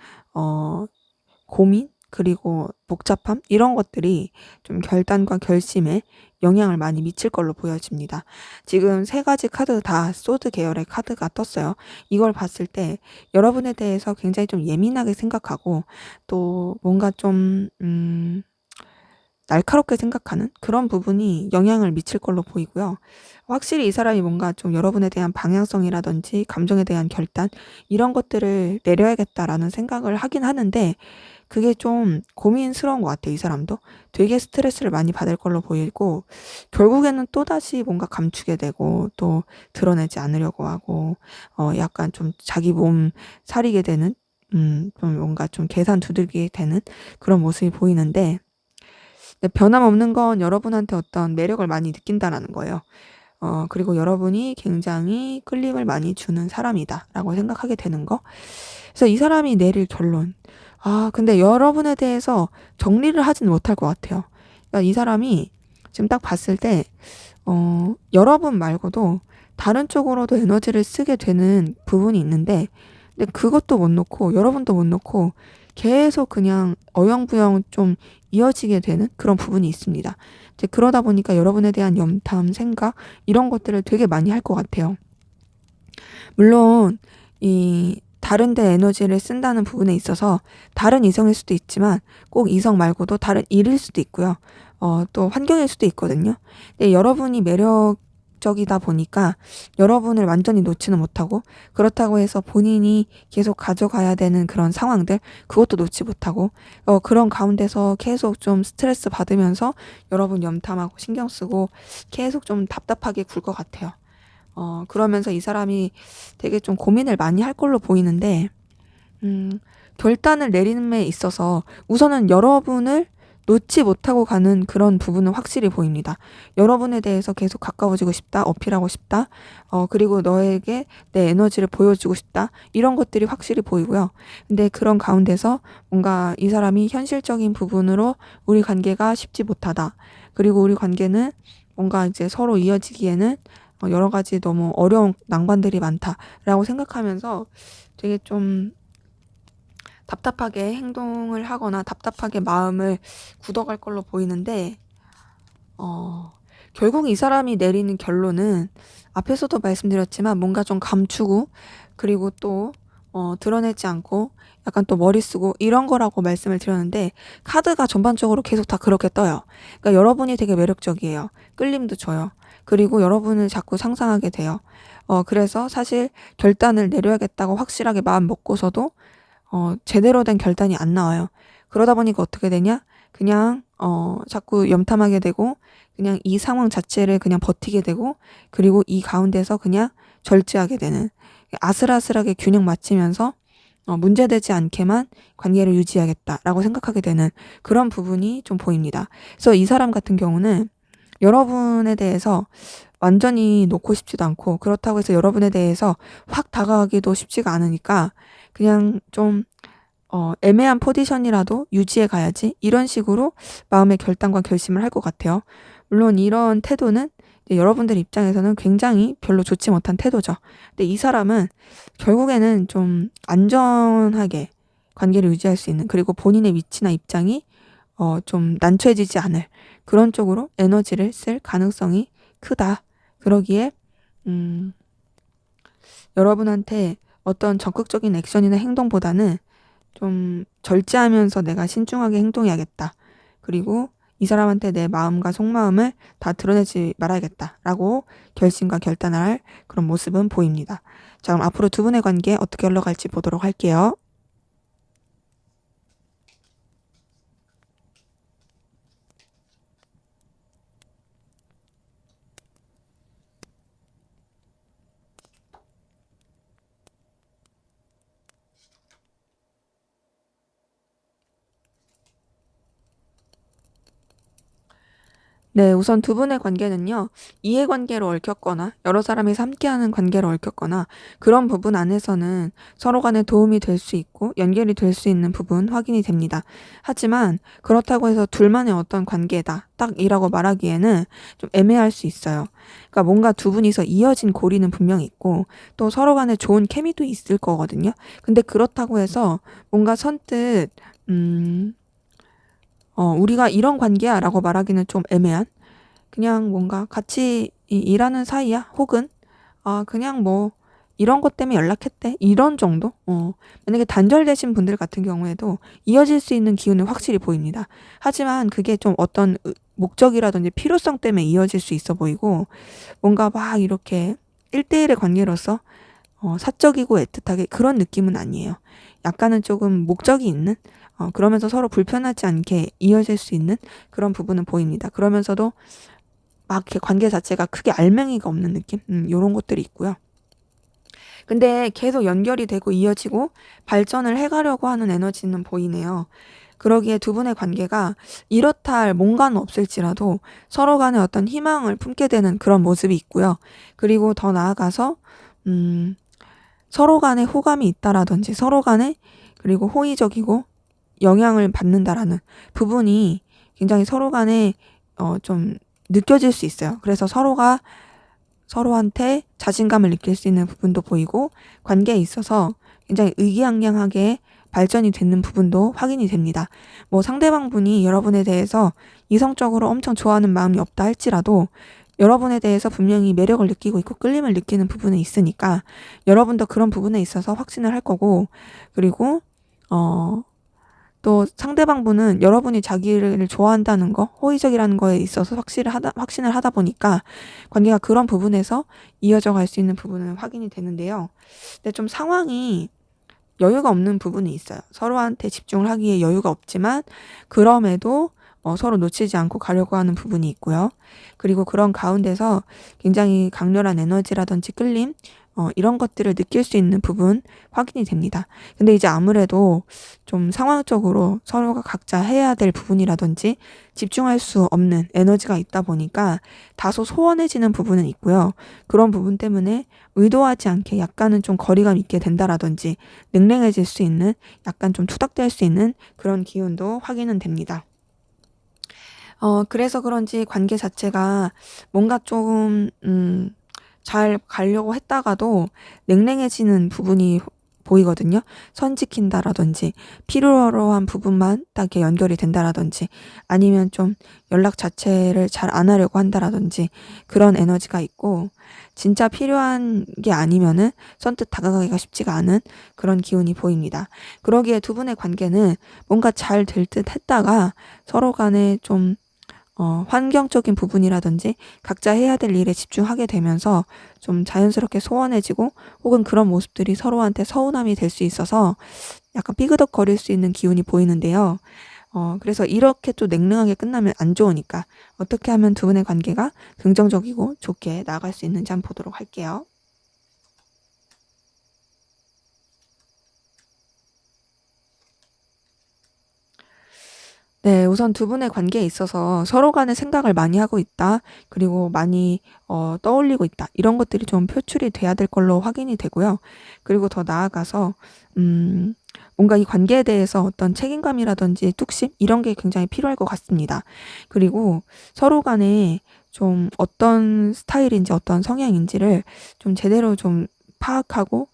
고민? 그리고 복잡함? 이런 것들이 좀 결단과 결심에 영향을 많이 미칠 걸로 보여집니다. 지금 세 가지 카드 다 소드 계열의 카드가 떴어요. 이걸 봤을 때 여러분에 대해서 굉장히 좀 예민하게 생각하고 또 뭔가 좀, 날카롭게 생각하는 그런 부분이 영향을 미칠 걸로 보이고요. 확실히 이 사람이 뭔가 좀 여러분에 대한 방향성이라든지 감정에 대한 결단 이런 것들을 내려야겠다라는 생각을 하긴 하는데 그게 좀 고민스러운 것 같아요. 이 사람도 되게 스트레스를 많이 받을 걸로 보이고 결국에는 또다시 뭔가 감추게 되고 또 드러내지 않으려고 하고 약간 좀 자기 몸 사리게 되는 좀 뭔가 좀 계산 두들기게 되는 그런 모습이 보이는데 변함없는 건 여러분한테 어떤 매력을 많이 느낀다라는 거예요. 그리고 여러분이 굉장히 끌림을 많이 주는 사람이다라고 생각하게 되는 거. 그래서 이 사람이 내릴 결론. 아, 근데 여러분에 대해서 정리를 하진 못할 것 같아요. 그러니까 이 사람이 지금 딱 봤을 때, 여러분 말고도 다른 쪽으로도 에너지를 쓰게 되는 부분이 있는데, 근데 그것도 못 놓고, 여러분도 못 놓고, 계속 그냥 어영부영 좀 이어지게 되는 그런 부분이 있습니다. 이제 그러다 보니까 여러분에 대한 염탐, 생각, 이런 것들을 되게 많이 할 것 같아요. 물론, 이, 다른 데 에너지를 쓴다는 부분에 있어서 다른 이성일 수도 있지만 꼭 이성 말고도 다른 일일 수도 있고요. 또 환경일 수도 있거든요. 근데 여러분이 매력적이다 보니까 여러분을 완전히 놓지는 못하고 그렇다고 해서 본인이 계속 가져가야 되는 그런 상황들 그것도 놓지 못하고 그런 가운데서 계속 좀 스트레스 받으면서 여러분 염탐하고 신경 쓰고 계속 좀 답답하게 굴 것 같아요. 그러면서 이 사람이 되게 좀 고민을 많이 할 걸로 보이는데, 결단을 내리는 데 있어서 우선은 여러분을 놓지 못하고 가는 그런 부분은 확실히 보입니다. 여러분에 대해서 계속 가까워지고 싶다, 어필하고 싶다, 그리고 너에게 내 에너지를 보여주고 싶다, 이런 것들이 확실히 보이고요. 근데 그런 가운데서 뭔가 이 사람이 현실적인 부분으로 우리 관계가 쉽지 못하다. 그리고 우리 관계는 뭔가 이제 서로 이어지기에는 여러 가지 너무 어려운 난관들이 많다라고 생각하면서 되게 좀 답답하게 행동을 하거나 답답하게 마음을 굳어갈 걸로 보이는데, 결국 이 사람이 내리는 결론은 앞에서도 말씀드렸지만 뭔가 좀 감추고 그리고 또 드러내지 않고 약간 또 머리 쓰고 이런 거라고 말씀을 드렸는데 카드가 전반적으로 계속 다 그렇게 떠요. 그러니까 여러분이 되게 매력적이에요. 끌림도 줘요. 그리고 여러분을 자꾸 상상하게 돼요. 그래서 사실 결단을 내려야겠다고 확실하게 마음 먹고서도 제대로 된 결단이 안 나와요. 그러다 보니까 어떻게 되냐? 그냥, 자꾸 염탐하게 되고, 그냥 이 상황 자체를 그냥 버티게 되고, 그리고 이 가운데서 그냥 절제하게 되는, 아슬아슬하게 균형 맞추면서, 문제되지 않게만 관계를 유지하겠다라고 생각하게 되는 그런 부분이 좀 보입니다. 그래서 이 사람 같은 경우는 여러분에 대해서 완전히 놓고 싶지도 않고, 그렇다고 해서 여러분에 대해서 확 다가가기도 쉽지가 않으니까, 그냥 좀 애매한 포지션이라도 유지해 가야지 이런 식으로 마음의 결단과 결심을 할 것 같아요. 물론 이런 태도는 이제 여러분들 입장에서는 굉장히 별로 좋지 못한 태도죠. 근데 이 사람은 결국에는 좀 안전하게 관계를 유지할 수 있는 그리고 본인의 위치나 입장이 좀 난처해지지 않을 그런 쪽으로 에너지를 쓸 가능성이 크다. 그러기에 음, 여러분한테 어떤 적극적인 액션이나 행동보다는 좀 절제하면서 내가 신중하게 행동해야겠다. 그리고 이 사람한테 내 마음과 속마음을 다 드러내지 말아야겠다라고 결심과 결단을 할 그런 모습은 보입니다. 자, 그럼 앞으로 두 분의 관계 어떻게 흘러갈지 보도록 할게요. 네, 우선 두 분의 관계는요, 이해관계로 얽혔거나, 여러 사람이 함께하는 관계로 얽혔거나, 그런 부분 안에서는 서로 간에 도움이 될 수 있고, 연결이 될 수 있는 부분 확인이 됩니다. 하지만, 그렇다고 해서 둘만의 어떤 관계다, 딱이라고 말하기에는 좀 애매할 수 있어요. 그러니까 뭔가 두 분이서 이어진 고리는 분명히 있고, 또 서로 간에 좋은 케미도 있을 거거든요. 근데 그렇다고 해서, 뭔가 선뜻, 우리가 이런 관계야 라고 말하기는 좀 애매한? 그냥 뭔가 같이 일하는 사이야? 혹은, 그냥 뭐, 이런 것 때문에 연락했대? 이런 정도? 만약에 단절되신 분들 같은 경우에도 이어질 수 있는 기운은 확실히 보입니다. 하지만 그게 좀 어떤 목적이라든지 필요성 때문에 이어질 수 있어 보이고, 뭔가 막 이렇게 1대1의 관계로서 사적이고 애틋하게 그런 느낌은 아니에요. 약간은 조금 목적이 있는, 그러면서 서로 불편하지 않게 이어질 수 있는 그런 부분은 보입니다. 그러면서도 막 이렇게 관계 자체가 크게 알맹이가 없는 느낌? 요런 것들이 있고요. 근데 계속 연결이 되고 이어지고 발전을 해가려고 하는 에너지는 보이네요. 그러기에 두 분의 관계가 이렇다 할 뭔가는 없을지라도 서로 간에 어떤 희망을 품게 되는 그런 모습이 있고요. 그리고 더 나아가서, 음, 서로 간에 호감이 있다라든지 서로 간에 그리고 호의적이고 영향을 받는다라는 부분이 굉장히 서로 간에 좀 느껴질 수 있어요. 그래서 서로가 서로한테 자신감을 느낄 수 있는 부분도 보이고 관계에 있어서 굉장히 의기양양하게 발전이 되는 부분도 확인이 됩니다. 뭐 상대방 분이 여러분에 대해서 이성적으로 엄청 좋아하는 마음이 없다 할지라도 여러분에 대해서 분명히 매력을 느끼고 있고 끌림을 느끼는 부분은 있으니까 여러분도 그런 부분에 있어서 확신을 할 거고, 그리고 또 상대방 분은 여러분이 자기를 좋아한다는 거, 호의적이라는 거에 있어서 확신을 하다 보니까 관계가 그런 부분에서 이어져 갈 수 있는 부분은 확인이 되는데요. 근데 좀 상황이 여유가 없는 부분이 있어요. 서로한테 집중을 하기에 여유가 없지만 그럼에도 서로 놓치지 않고 가려고 하는 부분이 있고요. 그리고 그런 가운데서 굉장히 강렬한 에너지라든지 끌림, 이런 것들을 느낄 수 있는 부분 확인이 됩니다. 근데 이제 아무래도 좀 상황적으로 서로가 각자 해야 될 부분이라든지 집중할 수 없는 에너지가 있다 보니까 다소 소원해지는 부분은 있고요. 그런 부분 때문에 의도하지 않게 약간은 좀 거리감 있게 된다라든지 냉랭해질 수 있는, 약간 좀 투닥될 수 있는 그런 기운도 확인은 됩니다. 그래서 그런지 관계 자체가 뭔가 조금, 잘 가려고 했다가도 냉랭해지는 부분이 보이거든요. 선 지킨다라든지, 필요로 한 부분만 딱 이렇게 연결이 된다라든지, 아니면 좀 연락 자체를 잘 안 하려고 한다라든지, 그런 에너지가 있고, 진짜 필요한 게 아니면은 선뜻 다가가기가 쉽지가 않은 그런 기운이 보입니다. 그러기에 두 분의 관계는 뭔가 잘 될 듯 했다가 서로 간에 좀 환경적인 부분이라든지 각자 해야 될 일에 집중하게 되면서 좀 자연스럽게 소원해지고 혹은 그런 모습들이 서로한테 서운함이 될 수 있어서 약간 삐그덕거릴 수 있는 기운이 보이는데요. 그래서 이렇게 또 냉랭하게 끝나면 안 좋으니까 어떻게 하면 두 분의 관계가 긍정적이고 좋게 나아갈 수 있는지 한번 보도록 할게요. 네, 우선 두 분의 관계에 있어서 서로 간에 생각을 많이 하고 있다. 그리고 많이 떠올리고 있다. 이런 것들이 좀 표출이 돼야 될 걸로 확인이 되고요. 그리고 더 나아가서 뭔가 이 관계에 대해서 어떤 책임감이라든지 뚝심 이런 게 굉장히 필요할 것 같습니다. 그리고 서로 간에 좀 어떤 스타일인지 어떤 성향인지를 좀 제대로 좀 파악하고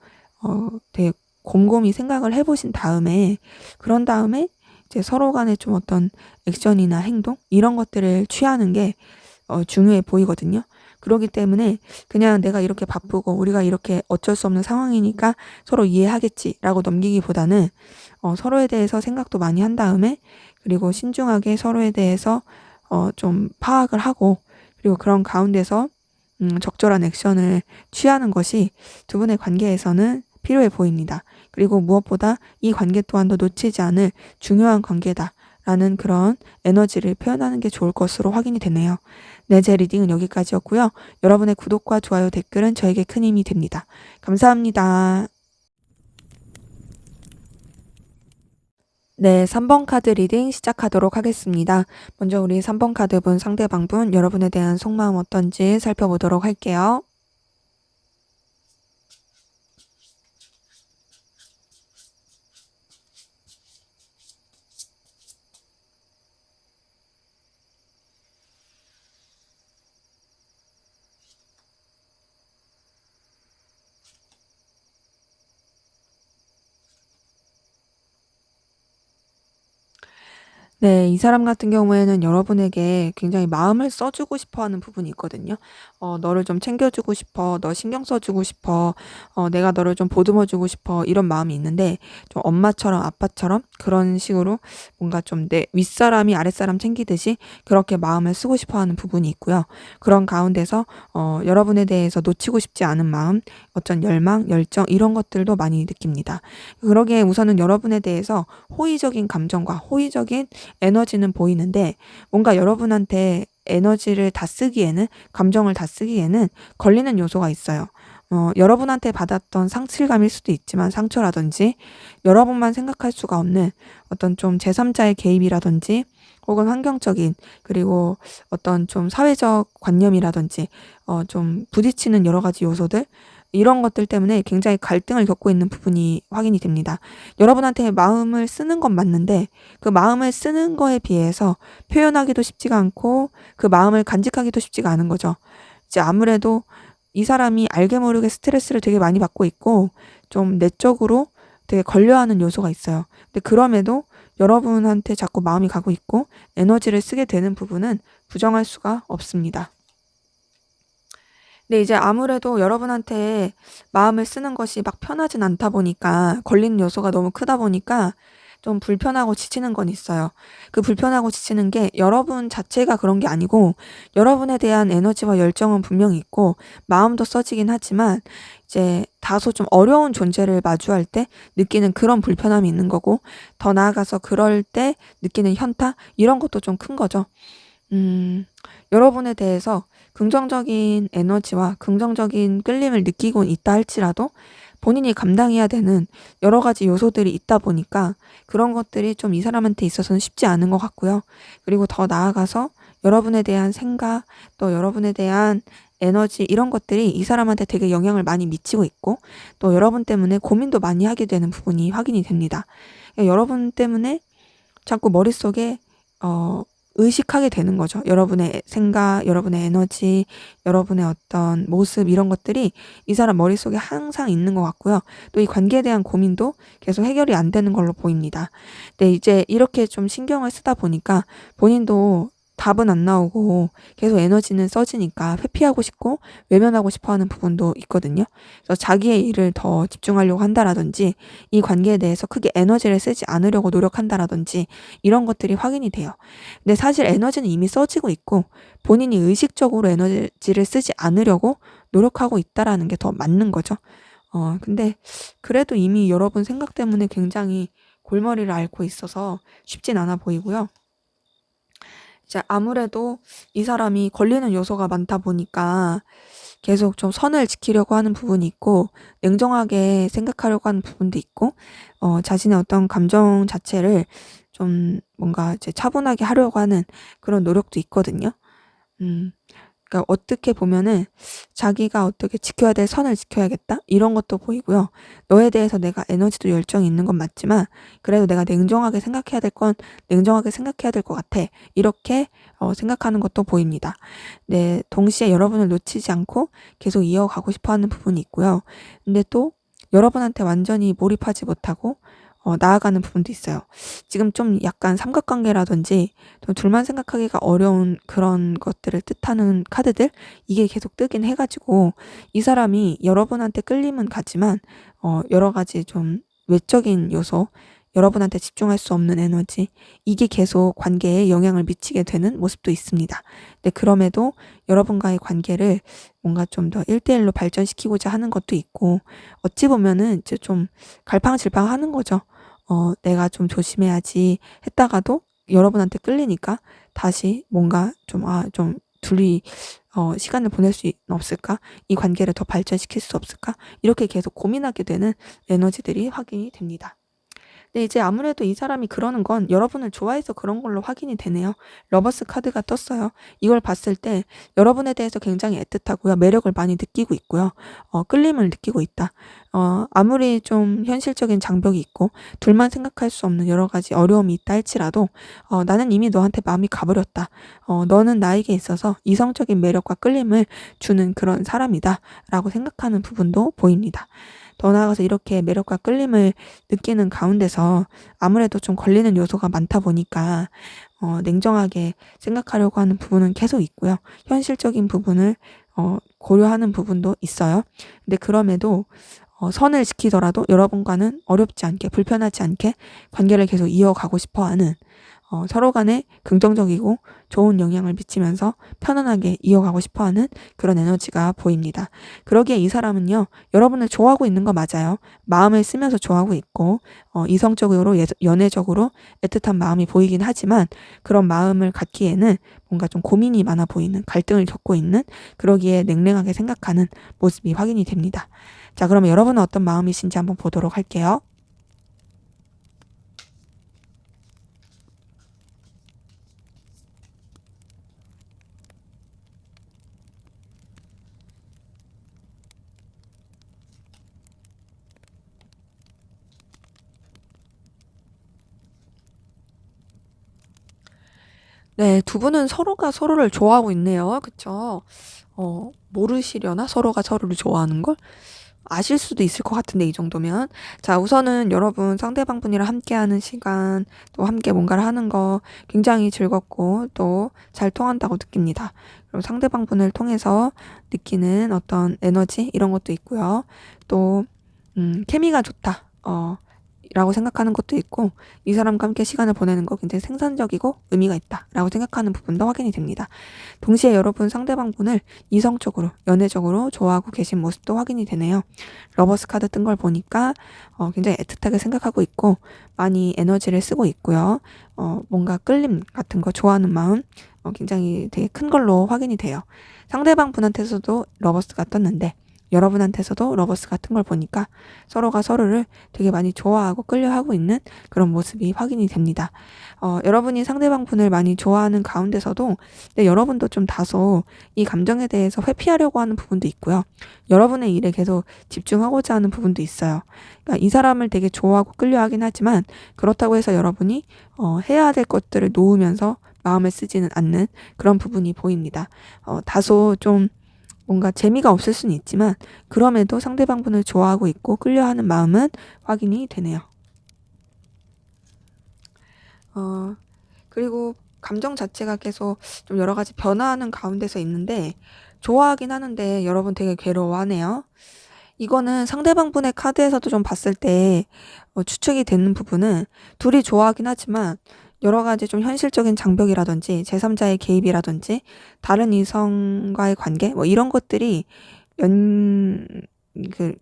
되게 곰곰이 생각을 해보신 다음에 그런 다음에 이제 서로 간에 좀 어떤 액션이나 행동 이런 것들을 취하는 게 중요해 보이거든요. 그렇기 때문에 그냥 내가 이렇게 바쁘고 우리가 이렇게 어쩔 수 없는 상황이니까 서로 이해하겠지라고 넘기기보다는 서로에 대해서 생각도 많이 한 다음에 그리고 신중하게 서로에 대해서 좀 파악을 하고 그리고 그런 가운데서 적절한 액션을 취하는 것이 두 분의 관계에서는 필요해 보입니다. 그리고 무엇보다 이 관계 또한도 놓치지 않을 중요한 관계다라는 그런 에너지를 표현하는 게 좋을 것으로 확인이 되네요. 네, 제 리딩은 여기까지였고요. 여러분의 구독과 좋아요, 댓글은 저에게 큰 힘이 됩니다. 감사합니다. 네, 3번 카드 리딩 시작하도록 하겠습니다. 먼저 우리 3번 카드분 상대방분 여러분에 대한 속마음 어떤지 살펴보도록 할게요. 네, 이 사람 같은 경우에는 여러분에게 굉장히 마음을 써주고 싶어 하는 부분이 있거든요. 너를 좀 챙겨주고 싶어, 너 신경 써주고 싶어, 내가 너를 좀 보듬어주고 싶어, 이런 마음이 있는데, 좀 엄마처럼 아빠처럼 그런 식으로 뭔가 좀 내 윗사람이 아랫사람 챙기듯이 그렇게 마음을 쓰고 싶어 하는 부분이 있고요. 그런 가운데서, 여러분에 대해서 놓치고 싶지 않은 마음, 어떤 열망, 열정, 이런 것들도 많이 느낍니다. 그러기에 우선은 여러분에 대해서 호의적인 감정과 호의적인 에너지는 보이는데 뭔가 여러분한테 에너지를 다 쓰기에는 감정을 다 쓰기에는 걸리는 요소가 있어요. 여러분한테 받았던 상실감일 수도 있지만 상처라든지 여러분만 생각할 수가 없는 어떤 좀 제3자의 개입이라든지 혹은 환경적인 그리고 어떤 좀 사회적 관념이라든지 좀 부딪히는 여러 가지 요소들 이런 것들 때문에 굉장히 갈등을 겪고 있는 부분이 확인이 됩니다. 여러분한테 마음을 쓰는 건 맞는데 그 마음을 쓰는 거에 비해서 표현하기도 쉽지가 않고 그 마음을 간직하기도 쉽지가 않은 거죠. 이제 아무래도 이 사람이 알게 모르게 스트레스를 되게 많이 받고 있고 좀 내적으로 되게 걸려하는 요소가 있어요. 근데 그럼에도 여러분한테 자꾸 마음이 가고 있고 에너지를 쓰게 되는 부분은 부정할 수가 없습니다. 근데 이제 아무래도 여러분한테 마음을 쓰는 것이 막 편하진 않다 보니까 걸리는 요소가 너무 크다 보니까 좀 불편하고 지치는 건 있어요. 그 불편하고 지치는 게 여러분 자체가 그런 게 아니고 여러분에 대한 에너지와 열정은 분명히 있고 마음도 써지긴 하지만 이제 다소 좀 어려운 존재를 마주할 때 느끼는 그런 불편함이 있는 거고 더 나아가서 그럴 때 느끼는 현타 이런 것도 좀 큰 거죠. 여러분에 대해서 긍정적인 에너지와 긍정적인 끌림을 느끼고 있다 할지라도 본인이 감당해야 되는 여러 가지 요소들이 있다 보니까 그런 것들이 좀 이 사람한테 있어서는 쉽지 않은 것 같고요. 그리고 더 나아가서 여러분에 대한 생각, 또 여러분에 대한 에너지 이런 것들이 이 사람한테 되게 영향을 많이 미치고 있고 또 여러분 때문에 고민도 많이 하게 되는 부분이 확인이 됩니다. 여러분 때문에 자꾸 머릿속에 의식하게 되는 거죠. 여러분의 생각, 여러분의 에너지, 여러분의 어떤 모습 이런 것들이 이 사람 머릿속에 항상 있는 것 같고요. 또 이 관계에 대한 고민도 계속 해결이 안 되는 걸로 보입니다. 근데 이제 이렇게 좀 신경을 쓰다 보니까 본인도 답은 안 나오고 계속 에너지는 써지니까 회피하고 싶고 외면하고 싶어 하는 부분도 있거든요. 그래서 자기의 일을 더 집중하려고 한다라든지 이 관계에 대해서 크게 에너지를 쓰지 않으려고 노력한다라든지 이런 것들이 확인이 돼요. 근데 사실 에너지는 이미 써지고 있고 본인이 의식적으로 에너지를 쓰지 않으려고 노력하고 있다라는 게 더 맞는 거죠. 근데 그래도 이미 여러분 생각 때문에 굉장히 골머리를 앓고 있어서 쉽진 않아 보이고요. 이제 아무래도 이 사람이 걸리는 요소가 많다 보니까 계속 좀 선을 지키려고 하는 부분이 있고 냉정하게 생각하려고 하는 부분도 있고 자신의 어떤 감정 자체를 좀 뭔가 이제 차분하게 하려고 하는 그런 노력도 있거든요. 음. 그러니까 어떻게 보면은 자기가 어떻게 지켜야 될 선을 지켜야겠다 이런 것도 보이고요. 너에 대해서 내가 에너지도 열정이 있는 건 맞지만 그래도 내가 냉정하게 생각해야 될 건 냉정하게 생각해야 될 것 같아. 이렇게 생각하는 것도 보입니다. 네, 동시에 여러분을 놓치지 않고 계속 이어가고 싶어 하는 부분이 있고요. 근데 또 여러분한테 완전히 몰입하지 못하고 나아가는 부분도 있어요. 지금 좀 약간 삼각관계라든지 또 둘만 생각하기가 어려운 그런 것들을 뜻하는 카드들 이게 계속 뜨긴 해가지고 이 사람이 여러분한테 끌림은 가지만 여러 가지 좀 외적인 요소 여러분한테 집중할 수 없는 에너지 이게 계속 관계에 영향을 미치게 되는 모습도 있습니다. 근데 그럼에도 여러분과의 관계를 뭔가 좀 더 1대1로 발전시키고자 하는 것도 있고 어찌 보면은 이제 좀 갈팡질팡 하는 거죠. 내가 좀 조심해야지 했다가도 여러분한테 끌리니까 다시 뭔가 좀 둘이 시간을 보낼 수 없을까? 이 관계를 더 발전시킬 수 없을까? 이렇게 계속 고민하게 되는 에너지들이 확인이 됩니다. 근데 이제 아무래도 이 사람이 그러는 건 여러분을 좋아해서 그런 걸로 확인이 되네요. 러버스 카드가 떴어요. 이걸 봤을 때 여러분에 대해서 굉장히 애틋하고요. 매력을 많이 느끼고 있고요. 끌림을 느끼고 있다. 아무리 좀 현실적인 장벽이 있고 둘만 생각할 수 없는 여러 가지 어려움이 있다 할지라도 나는 이미 너한테 마음이 가버렸다. 너는 나에게 있어서 이성적인 매력과 끌림을 주는 그런 사람이다. 라고 생각하는 부분도 보입니다. 더 나아가서 이렇게 매력과 끌림을 느끼는 가운데서 아무래도 좀 걸리는 요소가 많다 보니까 냉정하게 생각하려고 하는 부분은 계속 있고요. 현실적인 부분을 고려하는 부분도 있어요. 근데 그럼에도 선을 지키더라도 여러분과는 어렵지 않게 불편하지 않게 관계를 계속 이어가고 싶어하는 서로 간에 긍정적이고 좋은 영향을 미치면서 편안하게 이어가고 싶어하는 그런 에너지가 보입니다. 그러기에 이 사람은요, 여러분을 좋아하고 있는 거 맞아요. 마음을 쓰면서 좋아하고 있고 이성적으로 연애적으로 애틋한 마음이 보이긴 하지만 그런 마음을 갖기에는 뭔가 좀 고민이 많아 보이는 갈등을 겪고 있는 그러기에 냉랭하게 생각하는 모습이 확인이 됩니다. 자, 그러면 여러분은 어떤 마음이신지 한번 보도록 할게요. 네, 두 분은 서로가 서로를 좋아하고 있네요. 그쵸? 모르시려나? 서로가 서로를 좋아하는 걸? 아실 수도 있을 것 같은데, 이 정도면. 자, 우선은 여러분 상대방분이랑 함께하는 시간, 또 함께 뭔가를 하는 거 굉장히 즐겁고 또 잘 통한다고 느낍니다. 그리고 상대방분을 통해서 느끼는 어떤 에너지, 이런 것도 있고요. 또, 케미가 좋다. 라고 생각하는 것도 있고 이 사람과 함께 시간을 보내는 거 굉장히 생산적이고 의미가 있다라고 생각하는 부분도 확인이 됩니다. 동시에 여러분 상대방분을 이성적으로 연애적으로 좋아하고 계신 모습도 확인이 되네요. 러버스 카드 뜬 걸 보니까 굉장히 애틋하게 생각하고 있고 많이 에너지를 쓰고 있고요. 뭔가 끌림 같은 거 좋아하는 마음 굉장히 되게 큰 걸로 확인이 돼요. 상대방분한테서도 러버스가 떴는데 여러분한테서도 러버스 같은 걸 보니까 서로가 서로를 되게 많이 좋아하고 끌려하고 있는 그런 모습이 확인이 됩니다. 여러분이 상대방 분을 많이 좋아하는 가운데서도 여러분도 좀 다소 이 감정에 대해서 회피하려고 하는 부분도 있고요. 여러분의 일에 계속 집중하고자 하는 부분도 있어요. 그러니까 이 사람을 되게 좋아하고 끌려하긴 하지만 그렇다고 해서 여러분이 해야 될 것들을 놓으면서 마음을 쓰지는 않는 그런 부분이 보입니다. 다소 좀 뭔가 재미가 없을 수는 있지만 그럼에도 상대방 분을 좋아하고 있고 끌려하는 마음은 확인이 되네요. 어, 그리고 감정 자체가 계속 좀 여러 가지 변화하는 가운데서 있는데 좋아하긴 하는데 여러분 되게 괴로워하네요. 이거는 상대방 분의 카드에서도 좀 봤을 때 추측이 되는 부분은 둘이 좋아하긴 하지만 여러 가지 좀 현실적인 장벽이라든지 제3자의 개입이라든지 다른 이성과의 관계 뭐 이런 것들이 연, 그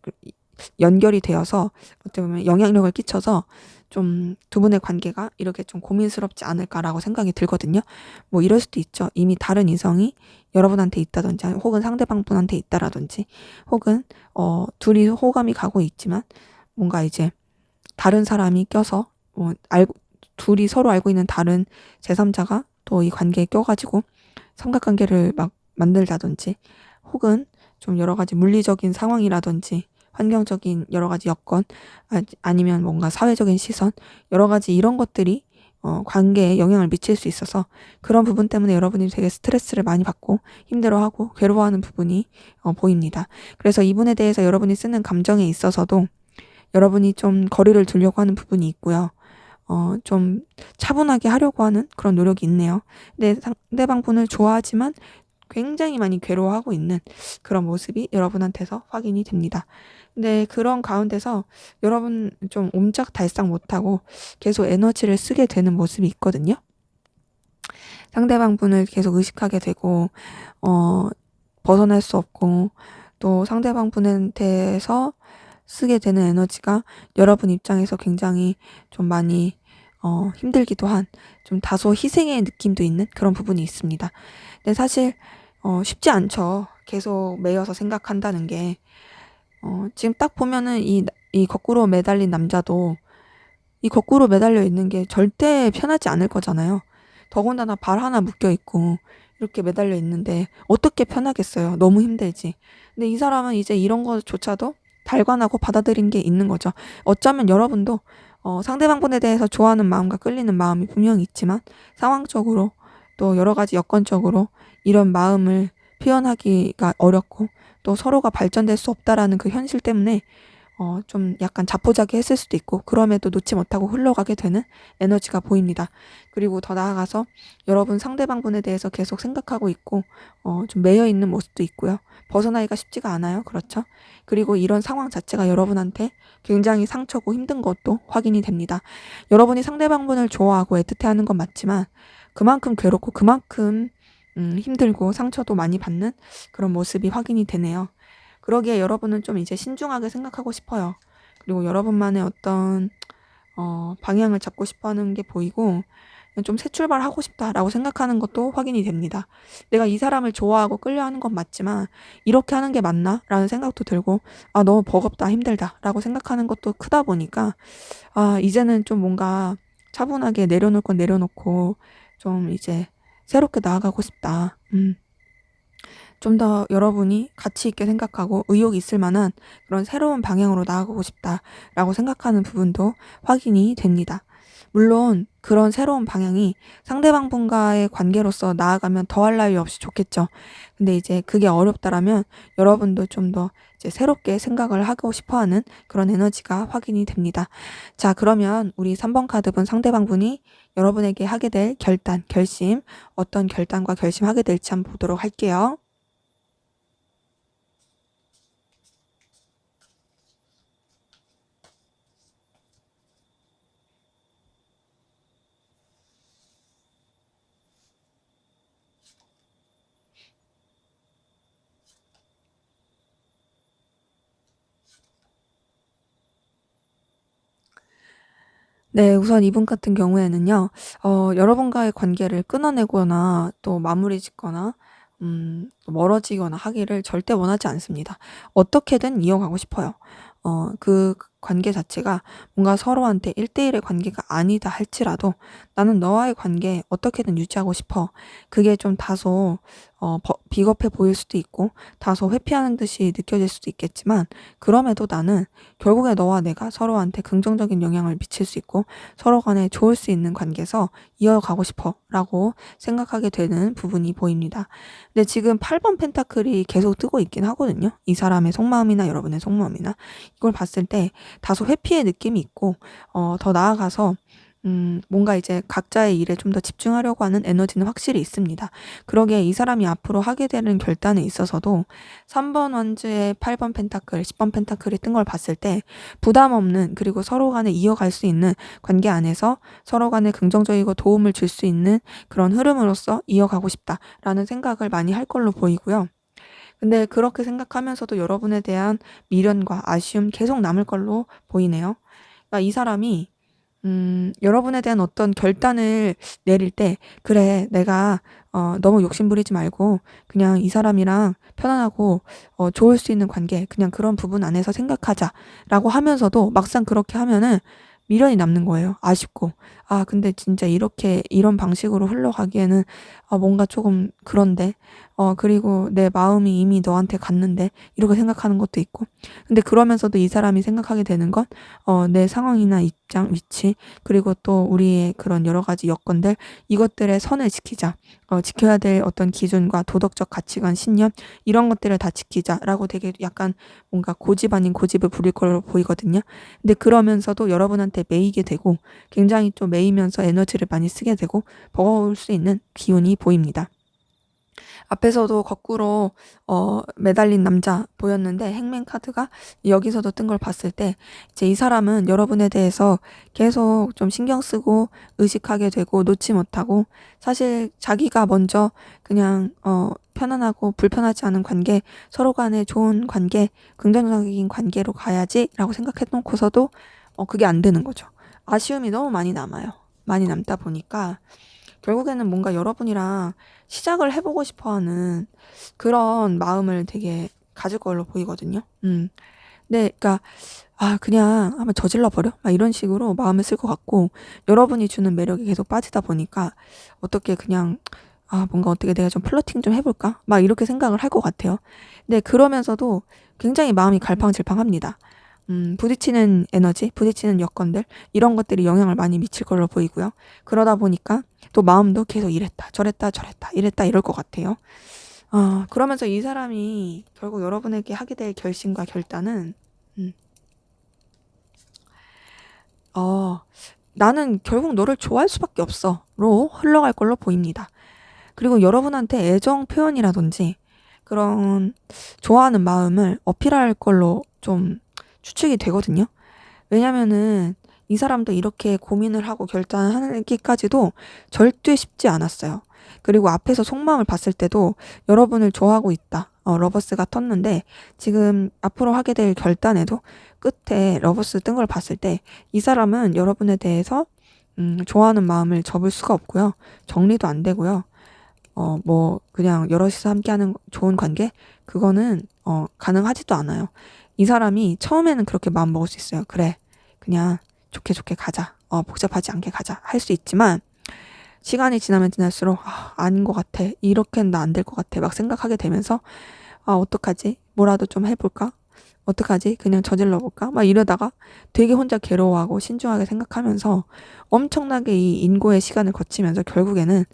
연결이 되어서 어떻게 보면 영향력을 끼쳐서 좀 두 분의 관계가 이렇게 좀 고민스럽지 않을까라고 생각이 들거든요. 뭐 이럴 수도 있죠. 이미 다른 이성이 여러분한테 있다든지 혹은 상대방 분한테 있다라든지 혹은 둘이 호감이 가고 있지만 뭔가 이제 다른 사람이 껴서 둘이 서로 알고 있는 다른 제3자가 또 이 관계에 껴가지고 삼각관계를 막 만들다든지 혹은 좀 여러 가지 물리적인 상황이라든지 환경적인 여러 가지 여건 아니면 뭔가 사회적인 시선 여러 가지 이런 것들이 관계에 영향을 미칠 수 있어서 그런 부분 때문에 여러분이 되게 스트레스를 많이 받고 힘들어하고 괴로워하는 부분이 보입니다. 그래서 이분에 대해서 여러분이 쓰는 감정에 있어서도 여러분이 좀 거리를 두려고 하는 부분이 있고요. 좀 차분하게 하려고 하는 그런 노력이 있네요. 근데 상대방 분을 좋아하지만 굉장히 많이 괴로워하고 있는 그런 모습이 여러분한테서 확인이 됩니다. 근데 그런 가운데서 여러분 좀 옴짝달싹 못하고 계속 에너지를 쓰게 되는 모습이 있거든요. 상대방 분을 계속 의식하게 되고, 벗어날 수 없고, 또 상대방 분한테서 쓰게 되는 에너지가 여러분 입장에서 굉장히 좀 많이 힘들기도 한 좀 다소 희생의 느낌도 있는 그런 부분이 있습니다. 근데 사실 쉽지 않죠. 계속 매여서 생각한다는 게 지금 딱 보면은 이 거꾸로 매달린 남자도 이 거꾸로 매달려 있는 게 절대 편하지 않을 거잖아요. 더군다나 발 하나 묶여 있고 이렇게 매달려 있는데 어떻게 편하겠어요. 너무 힘들지. 근데 이 사람은 이제 이런 거조차도 달관하고 받아들인 게 있는 거죠. 어쩌면 여러분도 상대방분에 대해서 좋아하는 마음과 끌리는 마음이 분명히 있지만 상황적으로 또 여러 가지 여건적으로 이런 마음을 표현하기가 어렵고 또 서로가 발전될 수 없다라는 그 현실 때문에 좀 약간 자포자기했을 수도 있고 그럼에도 놓지 못하고 흘러가게 되는 에너지가 보입니다. 그리고 더 나아가서 여러분 상대방분에 대해서 계속 생각하고 있고 좀 매여 있는 모습도 있고요. 벗어나기가 쉽지가 않아요. 그렇죠? 그리고 이런 상황 자체가 여러분한테 굉장히 상처고 힘든 것도 확인이 됩니다. 여러분이 상대방분을 좋아하고 애틋해하는 건 맞지만 그만큼 괴롭고 그만큼 힘들고 상처도 많이 받는 그런 모습이 확인이 되네요. 그러기에 여러분은 좀 이제 신중하게 생각하고 싶어요. 그리고 여러분만의 어떤 방향을 잡고 싶어 하는 게 보이고 좀 새 출발하고 싶다라고 생각하는 것도 확인이 됩니다. 내가 이 사람을 좋아하고 끌려하는 건 맞지만 이렇게 하는 게 맞나? 라는 생각도 들고 아 너무 버겁다 힘들다 라고 생각하는 것도 크다 보니까 아 이제는 좀 뭔가 차분하게 내려놓을 건 내려놓고 좀 이제 새롭게 나아가고 싶다. 좀 더 여러분이 가치 있게 생각하고 의욕이 있을 만한 그런 새로운 방향으로 나아가고 싶다라고 생각하는 부분도 확인이 됩니다. 물론 그런 새로운 방향이 상대방분과의 관계로서 나아가면 더할 나위 없이 좋겠죠. 근데 이제 그게 어렵다라면 여러분도 좀 더 이제 새롭게 생각을 하고 싶어 하는 그런 에너지가 확인이 됩니다. 자, 그러면 우리 3번 카드분 상대방분이 여러분에게 하게 될 결단, 결심, 어떤 결단과 결심하게 될지 한번 보도록 할게요. 네. 우선 이분 같은 경우에는요. 여러분과의 관계를 끊어내거나 또 마무리 짓거나 또 멀어지거나 하기를 절대 원하지 않습니다. 어떻게든 이어가고 싶어요. 그 관계 자체가 뭔가 서로한테 1대1의 관계가 아니다 할지라도 '나는 너와의 관계 어떻게든 유지하고 싶어.' 그게 좀 다소 비겁해 보일 수도 있고 다소 회피하는 듯이 느껴질 수도 있겠지만 그럼에도 나는 결국에 너와 내가 서로한테 긍정적인 영향을 미칠 수 있고 서로 간에 좋을 수 있는 관계에서 이어가고 싶어라고 생각하게 되는 부분이 보입니다. 근데 지금 8번 펜타클이 계속 뜨고 있긴 하거든요. 이 사람의 속마음이나 여러분의 속마음이나 이걸 봤을 때 다소 회피의 느낌이 있고 더 나아가서 뭔가 이제 각자의 일에 좀 더 집중하려고 하는 에너지는 확실히 있습니다. 그러기에 이 사람이 앞으로 하게 되는 결단에 있어서도 3번 원즈의 8번 펜타클, 10번 펜타클이 뜬 걸 봤을 때 부담 없는 그리고 서로 간에 이어갈 수 있는 관계 안에서 서로 간에 긍정적이고 도움을 줄 수 있는 그런 흐름으로서 이어가고 싶다라는 생각을 많이 할 걸로 보이고요. 근데 그렇게 생각하면서도 여러분에 대한 미련과 아쉬움 계속 남을 걸로 보이네요. 그러니까 이 사람이 여러분에 대한 어떤 결단을 내릴 때 '그래 내가 너무 욕심부리지 말고 그냥 이 사람이랑 편안하고 좋을 수 있는 관계 그냥 그런 부분 안에서 생각하자.'라고 하면서도 막상 그렇게 하면은 미련이 남는 거예요. 아쉽고. '아 근데 진짜 이렇게 이런 방식으로 흘러가기에는 뭔가 조금 그런데. 그리고 내 마음이 이미 너한테 갔는데.' 이렇게 생각하는 것도 있고. 근데 그러면서도 이 사람이 생각하게 되는 건 내 상황이나 입장, 위치 그리고 또 우리의 그런 여러 가지 여건들 이것들의 선을 지키자. 지켜야 될 어떤 기준과 도덕적 가치관, 신념 이런 것들을 다 지키자라고 되게 약간 뭔가 고집 아닌 고집을 부릴 걸로 보이거든요. 근데 그러면서도 여러분한테 매이게 되고 굉장히 좀 매이면서 에너지를 많이 쓰게 되고 버거울 수 있는 기운이 보입니다. 앞에서도 거꾸로 매달린 남자 보였는데 행맨 카드가 여기서도 뜬 걸 봤을 때 이제 이 사람은 여러분에 대해서 계속 좀 신경 쓰고 의식하게 되고 놓지 못하고 사실 자기가 먼저 그냥 편안하고 불편하지 않은 관계, 서로 간에 좋은 관계, 긍정적인 관계로 가야지라고 생각해 놓고서도 그게 안 되는 거죠. 아쉬움이 너무 많이 남아요. 많이 남다 보니까 결국에는 뭔가 여러분이랑 시작을 해보고 싶어 하는 그런 마음을 되게 가질 걸로 보이거든요. 근데 네, 그러니까 그냥 한번 저질러 버려? 막 이런 식으로 마음을 쓸 것 같고, 여러분이 주는 매력에 계속 빠지다 보니까 어떻게 그냥 뭔가 어떻게 내가 좀 플러팅 좀 해볼까? 막 이렇게 생각을 할 것 같아요. 근데 그러면서도 굉장히 마음이 갈팡질팡합니다. 부딪히는 에너지, 부딪히는 여건들, 이런 것들이 영향을 많이 미칠 걸로 보이고요. 그러다 보니까 또 마음도 계속 이랬다, 저랬다, 저랬다, 이랬다, 이럴 것 같아요. 그러면서 이 사람이 결국 여러분에게 하게 될 결심과 결단은, 음, 나는 결국 너를 좋아할 수밖에 없어로 흘러갈 걸로 보입니다. 그리고 여러분한테 애정 표현이라든지 그런 좋아하는 마음을 어필할 걸로 좀 추측이 되거든요. 왜냐면은 이 사람도 이렇게 고민을 하고 결단하기까지도 절대 쉽지 않았어요. 그리고 앞에서 속마음을 봤을 때도 여러분을 좋아하고 있다. 러버스가 떴는데 지금 앞으로 하게 될 결단에도 끝에 러버스 뜬 걸 봤을 때 이 사람은 여러분에 대해서 좋아하는 마음을 접을 수가 없고요. 정리도 안 되고요. 뭐 그냥 여럿이서 함께하는 좋은 관계? 그거는 가능하지도 않아요. 이 사람이 처음에는 그렇게 마음 먹을 수 있어요. 그래, 그냥 좋게 좋게 가자. 복잡하지 않게 가자. 할 수 있지만 시간이 지나면 지날수록 아닌 것 같아. 이렇게는 나 안 될 것 같아. 막 생각하게 되면서 어떡하지? 뭐라도 좀 해볼까? 어떡하지? 그냥 저질러 볼까? 막 이러다가 되게 혼자 괴로워하고 신중하게 생각하면서 엄청나게 이 인고의 시간을 거치면서 결국에는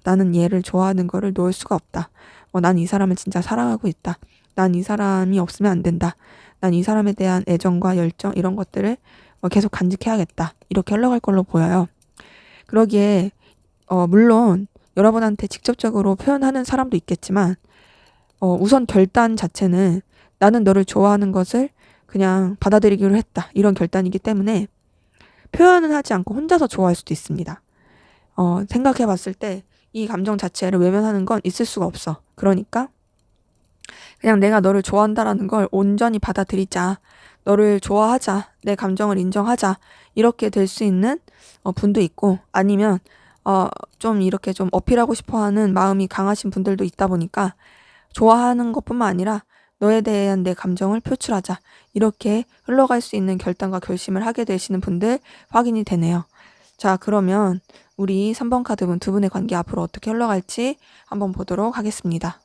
나는 얘를 좋아하는 거를 놓을 수가 없다. 난 이 사람을 진짜 사랑하고 있다. 난 이 사람이 없으면 안 된다. 난 이 사람에 대한 애정과 열정 이런 것들을 계속 간직해야겠다. 이렇게 흘러갈 걸로 보여요. 그러기에 물론 여러분한테 직접적으로 표현하는 사람도 있겠지만 우선 결단 자체는 나는 너를 좋아하는 것을 그냥 받아들이기로 했다. 이런 결단이기 때문에 표현은 하지 않고 혼자서 좋아할 수도 있습니다. 생각해 봤을 때 이 감정 자체를 외면하는 건 있을 수가 없어. 그러니까 그냥 내가 너를 좋아한다라는 걸 온전히 받아들이자. 너를 좋아하자. 내 감정을 인정하자. 이렇게 될 수 있는 분도 있고 아니면 좀 이렇게 좀 어필하고 싶어 하는 마음이 강하신 분들도 있다 보니까 좋아하는 것뿐만 아니라 너에 대한 내 감정을 표출하자. 이렇게 흘러갈 수 있는 결단과 결심을 하게 되시는 분들 확인이 되네요. 자, 그러면 우리 3번 카드분 두 분의 관계 앞으로 어떻게 흘러갈지 한번 보도록 하겠습니다.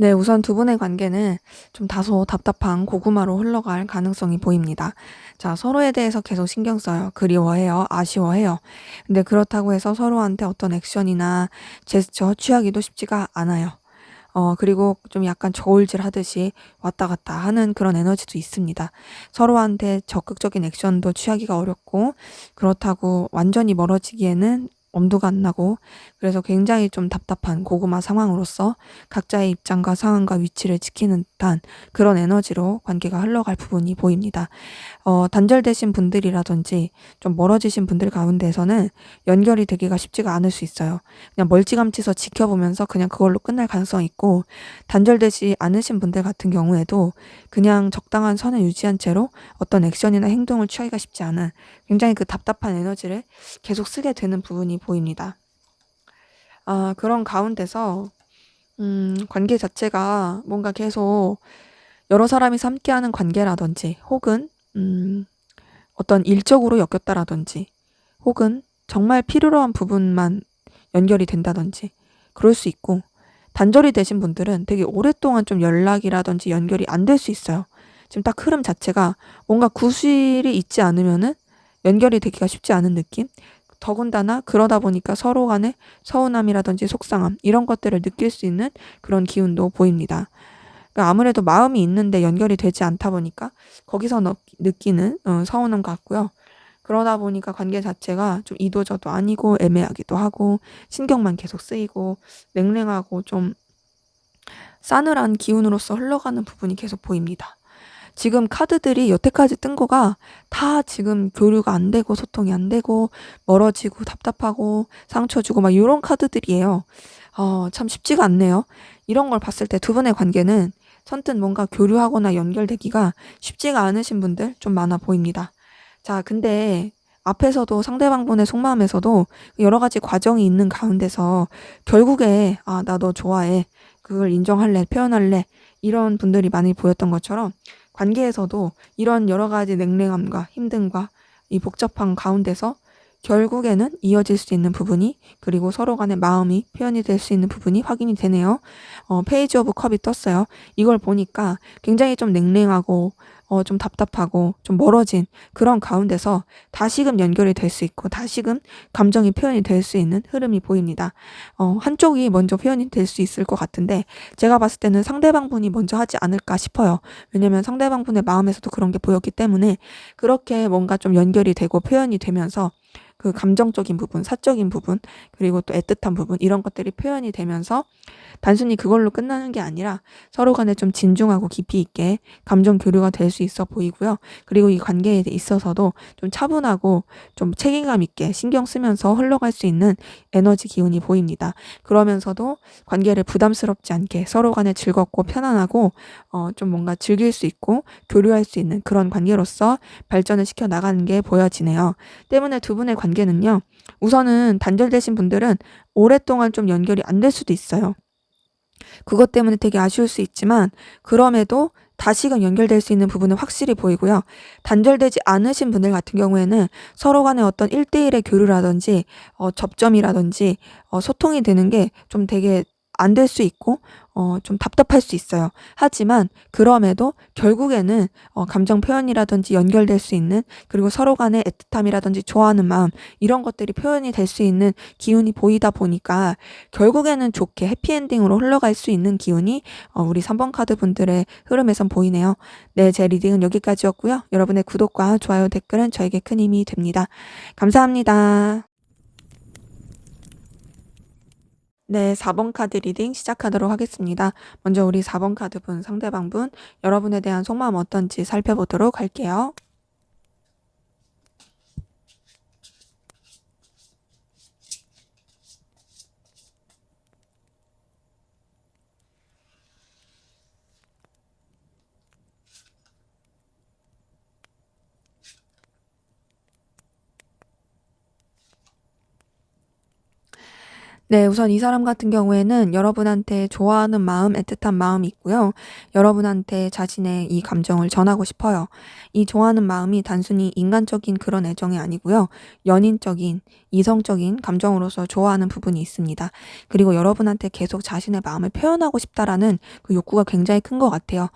네, 우선 두 분의 관계는 좀 다소 답답한 고구마로 흘러갈 가능성이 보입니다. 자, 서로에 대해서 계속 신경 써요. 그리워해요. 아쉬워해요. 근데 그렇다고 해서 서로한테 어떤 액션이나 제스처 취하기도 쉽지가 않아요. 그리고 좀 약간 저울질 하듯이 왔다 갔다 하는 그런 에너지도 있습니다. 서로한테 적극적인 액션도 취하기가 어렵고, 그렇다고 완전히 멀어지기에는 엄두가 안 나고, 그래서 굉장히 좀 답답한 고구마 상황으로서 각자의 입장과 상황과 위치를 지키는 듯한 그런 에너지로 관계가 흘러갈 부분이 보입니다. 단절되신 분들이라든지 좀 멀어지신 분들 가운데서는 연결이 되기가 쉽지가 않을 수 있어요. 그냥 멀찌감치서 지켜보면서 그냥 그걸로 끝날 가능성이 있고, 단절되지 않으신 분들 같은 경우에도 그냥 적당한 선을 유지한 채로 어떤 액션이나 행동을 취하기가 쉽지 않은 굉장히 그 답답한 에너지를 계속 쓰게 되는 부분이 보입니다. 그런 가운데서 관계 자체가 뭔가 계속 여러 사람이 함께하는 관계라든지 혹은 어떤 일적으로 엮였다라든지 혹은 정말 필요로 한 부분만 연결이 된다든지 그럴 수 있고, 단절이 되신 분들은 되게 오랫동안 좀 연락이라든지 연결이 안 될 수 있어요. 지금 딱 흐름 자체가 뭔가 구실이 있지 않으면은 연결이 되기가 쉽지 않은 느낌? 더군다나 그러다 보니까 서로 간의 서운함이라든지 속상함 이런 것들을 느낄 수 있는 그런 기운도 보입니다. 그러니까 아무래도 마음이 있는데 연결이 되지 않다 보니까 거기서 느끼는 서운함 같고요. 그러다 보니까 관계 자체가 좀 이도저도 아니고 애매하기도 하고 신경만 계속 쓰이고 냉랭하고 좀 싸늘한 기운으로서 흘러가는 부분이 계속 보입니다. 지금 카드들이 여태까지 뜬 거가 다 지금 교류가 안 되고 소통이 안 되고 멀어지고 답답하고 상처 주고 막 이런 카드들이에요. 참 쉽지가 않네요. 이런 걸 봤을 때 두 분의 관계는 선뜻 뭔가 교류하거나 연결되기가 쉽지가 않으신 분들 좀 많아 보입니다. 자, 근데 앞에서도 상대방분의 속마음에서도 여러 가지 과정이 있는 가운데서 결국에 나 너 좋아해. 그걸 인정할래, 표현할래. 이런 분들이 많이 보였던 것처럼 관계에서도 이런 여러 가지 냉랭함과 힘듦과 이 복잡한 가운데서 결국에는 이어질 수 있는 부분이, 그리고 서로 간의 마음이 표현이 될 수 있는 부분이 확인이 되네요. 페이지 오브 컵이 떴어요. 이걸 보니까 굉장히 좀 냉랭하고 좀 답답하고 좀 멀어진 그런 가운데서 다시금 연결이 될 수 있고 다시금 감정이 표현이 될 수 있는 흐름이 보입니다. 한쪽이 먼저 표현이 될 수 있을 것 같은데 제가 봤을 때는 상대방 분이 먼저 하지 않을까 싶어요. 왜냐면 상대방 분의 마음에서도 그런 게 보였기 때문에 그렇게 뭔가 좀 연결이 되고 표현이 되면서 그 감정적인 부분, 사적인 부분, 그리고 또 애틋한 부분, 이런 것들이 표현이 되면서 단순히 그걸로 끝나는 게 아니라 서로 간에 좀 진중하고 깊이 있게 감정 교류가 될 수 있어 보이고요. 그리고 이 관계에 있어서도 좀 차분하고 좀 책임감 있게 신경 쓰면서 흘러갈 수 있는 에너지 기운이 보입니다. 그러면서도 관계를 부담스럽지 않게 서로 간에 즐겁고 편안하고 좀 뭔가 즐길 수 있고 교류할 수 있는 그런 관계로서 발전을 시켜 나가는 게 보여지네요. 때문에 두 분의 관계는요, 우선은 단절되신 분들은 오랫동안 좀 연결이 안 될 수도 있어요. 그것 때문에 되게 아쉬울 수 있지만 그럼에도 다시금 연결될 수 있는 부분은 확실히 보이고요. 단절되지 않으신 분들 같은 경우에는 서로 간의 어떤 1대1의 교류라든지 접점이라든지 소통이 되는 게 좀 되게 안 될 수 있고 좀 답답할 수 있어요. 하지만 그럼에도 결국에는 감정 표현이라든지 연결될 수 있는, 그리고 서로 간의 애틋함이라든지 좋아하는 마음, 이런 것들이 표현이 될 수 있는 기운이 보이다 보니까 결국에는 좋게 해피엔딩으로 흘러갈 수 있는 기운이 우리 3번 카드 분들의 흐름에선 보이네요. 네, 제 리딩은 여기까지였고요. 여러분의 구독과 좋아요, 댓글은 저에게 큰 힘이 됩니다. 감사합니다. 네, 4번 카드 리딩 시작하도록 하겠습니다. 먼저 우리 4번 카드 분, 상대방 분, 여러분에 대한 속마음 어떤지 살펴보도록 할게요. 네, 우선 이 사람 같은 경우에는 여러분한테 좋아하는 마음, 애틋한 마음이 있고요. 여러분한테 자신의 이 감정을 전하고 싶어요. 이 좋아하는 마음이 단순히 인간적인 그런 애정이 아니고요. 연인적인, 이성적인 감정으로서 좋아하는 부분이 있습니다. 그리고 여러분한테 계속 자신의 마음을 표현하고 싶다라는 그 욕구가 굉장히 큰 것 같아요.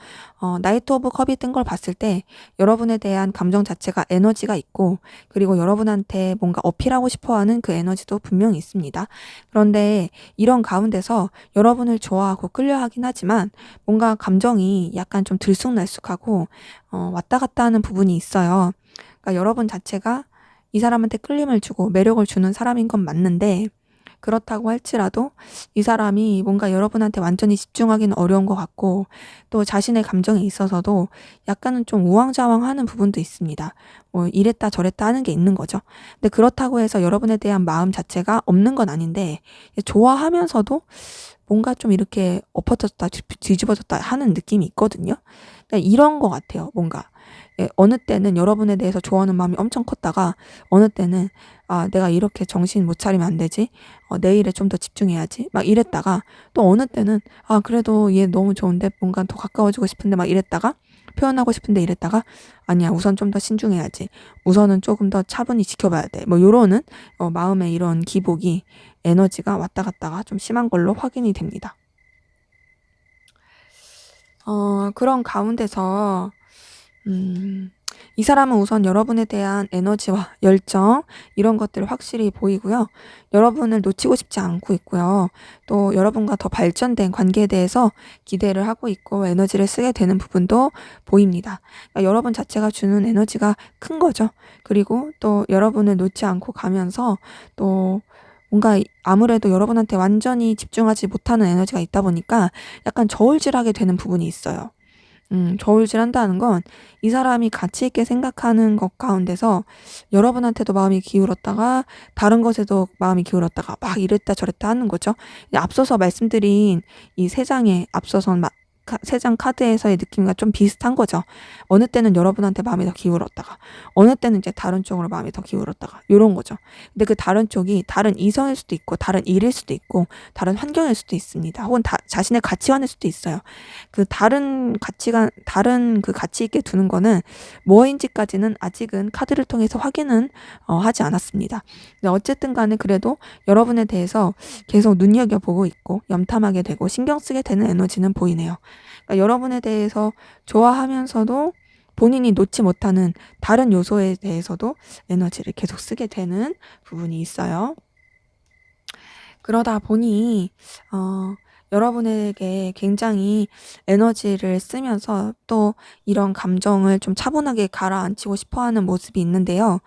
나이트 오브 컵이 뜬 걸 봤을 때 여러분에 대한 감정 자체가 에너지가 있고, 그리고 여러분한테 뭔가 어필하고 싶어하는 그 에너지도 분명히 있습니다. 그런데 이런 가운데서 여러분을 좋아하고 끌려하긴 하지만 뭔가 감정이 약간 좀 들쑥날쑥하고 왔다 갔다 하는 부분이 있어요. 그러니까 여러분 자체가 이 사람한테 끌림을 주고 매력을 주는 사람인 건 맞는데, 그렇다고 할지라도 이 사람이 뭔가 여러분한테 완전히 집중하기는 어려운 것 같고, 또 자신의 감정에 있어서도 약간은 좀 우왕좌왕하는 부분도 있습니다. 뭐 이랬다 저랬다 하는 게 있는 거죠. 근데 그렇다고 해서 여러분에 대한 마음 자체가 없는 건 아닌데, 좋아하면서도 뭔가 좀 이렇게 엎어졌다 뒤집어졌다 하는 느낌이 있거든요. 그러니까 이런 것 같아요. 뭔가 어느 때는 여러분에 대해서 좋아하는 마음이 엄청 컸다가, 어느 때는 내가 이렇게 정신 못 차리면 안 되지, 내일에 좀 더 집중해야지 막 이랬다가, 또 어느 때는 그래도 얘 너무 좋은데 뭔가 더 가까워지고 싶은데 막 이랬다가, 표현하고 싶은데 이랬다가, 아니야 우선 좀 더 신중해야지, 우선은 조금 더 차분히 지켜봐야 돼, 뭐 요러는 마음의 이런 기복이, 에너지가 왔다 갔다가 좀 심한 걸로 확인이 됩니다. 그런 가운데서 이 사람은 우선 여러분에 대한 에너지와 열정, 이런 것들을 확실히 보이고요. 여러분을 놓치고 싶지 않고 있고요. 또 여러분과 더 발전된 관계에 대해서 기대를 하고 있고 에너지를 쓰게 되는 부분도 보입니다. 그러니까 여러분 자체가 주는 에너지가 큰 거죠. 그리고 또 여러분을 놓지 않고 가면서 또 뭔가 아무래도 여러분한테 완전히 집중하지 못하는 에너지가 있다 보니까 약간 저울질하게 되는 부분이 있어요. 저울질한다는 건 이 사람이 가치 있게 생각하는 것 가운데서 여러분한테도 마음이 기울었다가 다른 것에도 마음이 기울었다가 막 이랬다 저랬다 하는 거죠. 앞서서 말씀드린 이 세 장의 앞서선 세 장 카드에서의 느낌과 좀 비슷한 거죠. 어느 때는 여러분한테 마음이 더 기울었다가 어느 때는 이제 다른 쪽으로 마음이 더 기울었다가 요런 거죠. 근데 그 다른 쪽이 다른 이성일 수도 있고 다른 일일 수도 있고 다른 환경일 수도 있습니다. 혹은 자신의 가치관일 수도 있어요. 그 다른 가치관, 다른 그 가치 있게 두는 거는 뭐인지까지는 아직은 카드를 통해서 확인은 하지 않았습니다. 근데 어쨌든 간에 그래도 여러분에 대해서 계속 눈여겨보고 있고 염탐하게 되고 신경 쓰게 되는 에너지는 보이네요. 그러니까 여러분에 대해서 좋아하면서도 본인이 놓지 못하는 다른 요소에 대해서도 에너지를 계속 쓰게 되는 부분이 있어요. 그러다 보니 여러분에게 굉장히 에너지를 쓰면서 또 이런 감정을 좀 차분하게 가라앉히고 싶어하는 모습이 있는데요.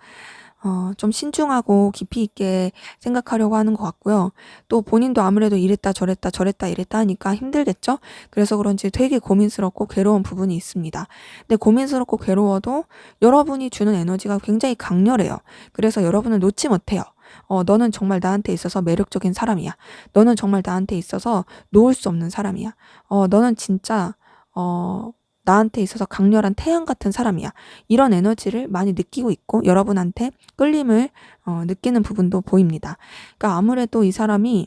좀 신중하고 깊이 있게 생각하려고 하는 것 같고요. 또 본인도 아무래도 이랬다 저랬다 저랬다 이랬다 하니까 힘들겠죠? 그래서 그런지 되게 고민스럽고 괴로운 부분이 있습니다. 근데 고민스럽고 괴로워도 여러분이 주는 에너지가 굉장히 강렬해요. 그래서 여러분을 놓지 못해요. 너는 정말 나한테 있어서 매력적인 사람이야. 너는 정말 나한테 있어서 놓을 수 없는 사람이야. 너는 진짜 나한테 있어서 강렬한 태양 같은 사람이야. 이런 에너지를 많이 느끼고 있고 여러분한테 끌림을 느끼는 부분도 보입니다. 그러니까 아무래도 이 사람이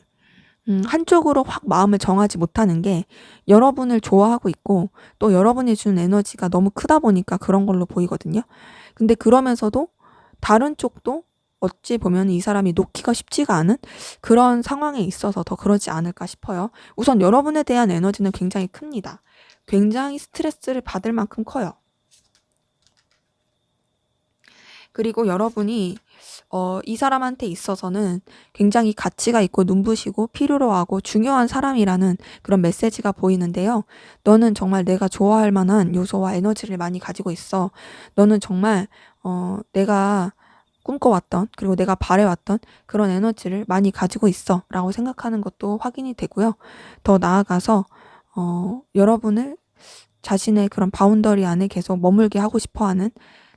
한쪽으로 확 마음을 정하지 못하는 게 여러분을 좋아하고 있고 또 여러분이 주는 에너지가 너무 크다 보니까 그런 걸로 보이거든요. 근데 그러면서도 다른 쪽도 어찌 보면 이 사람이 놓기가 쉽지가 않은 그런 상황에 있어서 더 그러지 않을까 싶어요. 우선 여러분에 대한 에너지는 굉장히 큽니다. 굉장히 스트레스를 받을 만큼 커요. 그리고 여러분이 이 사람한테 있어서는 굉장히 가치가 있고 눈부시고 필요로 하고 중요한 사람이라는 그런 메시지가 보이는데요. 너는 정말 내가 좋아할 만한 요소와 에너지를 많이 가지고 있어. 너는 정말 내가 꿈꿔왔던 그리고 내가 바래왔던 그런 에너지를 많이 가지고 있어 라고 생각하는 것도 확인이 되고요. 더 나아가서 여러분을 자신의 그런 바운더리 안에 계속 머물게 하고 싶어하는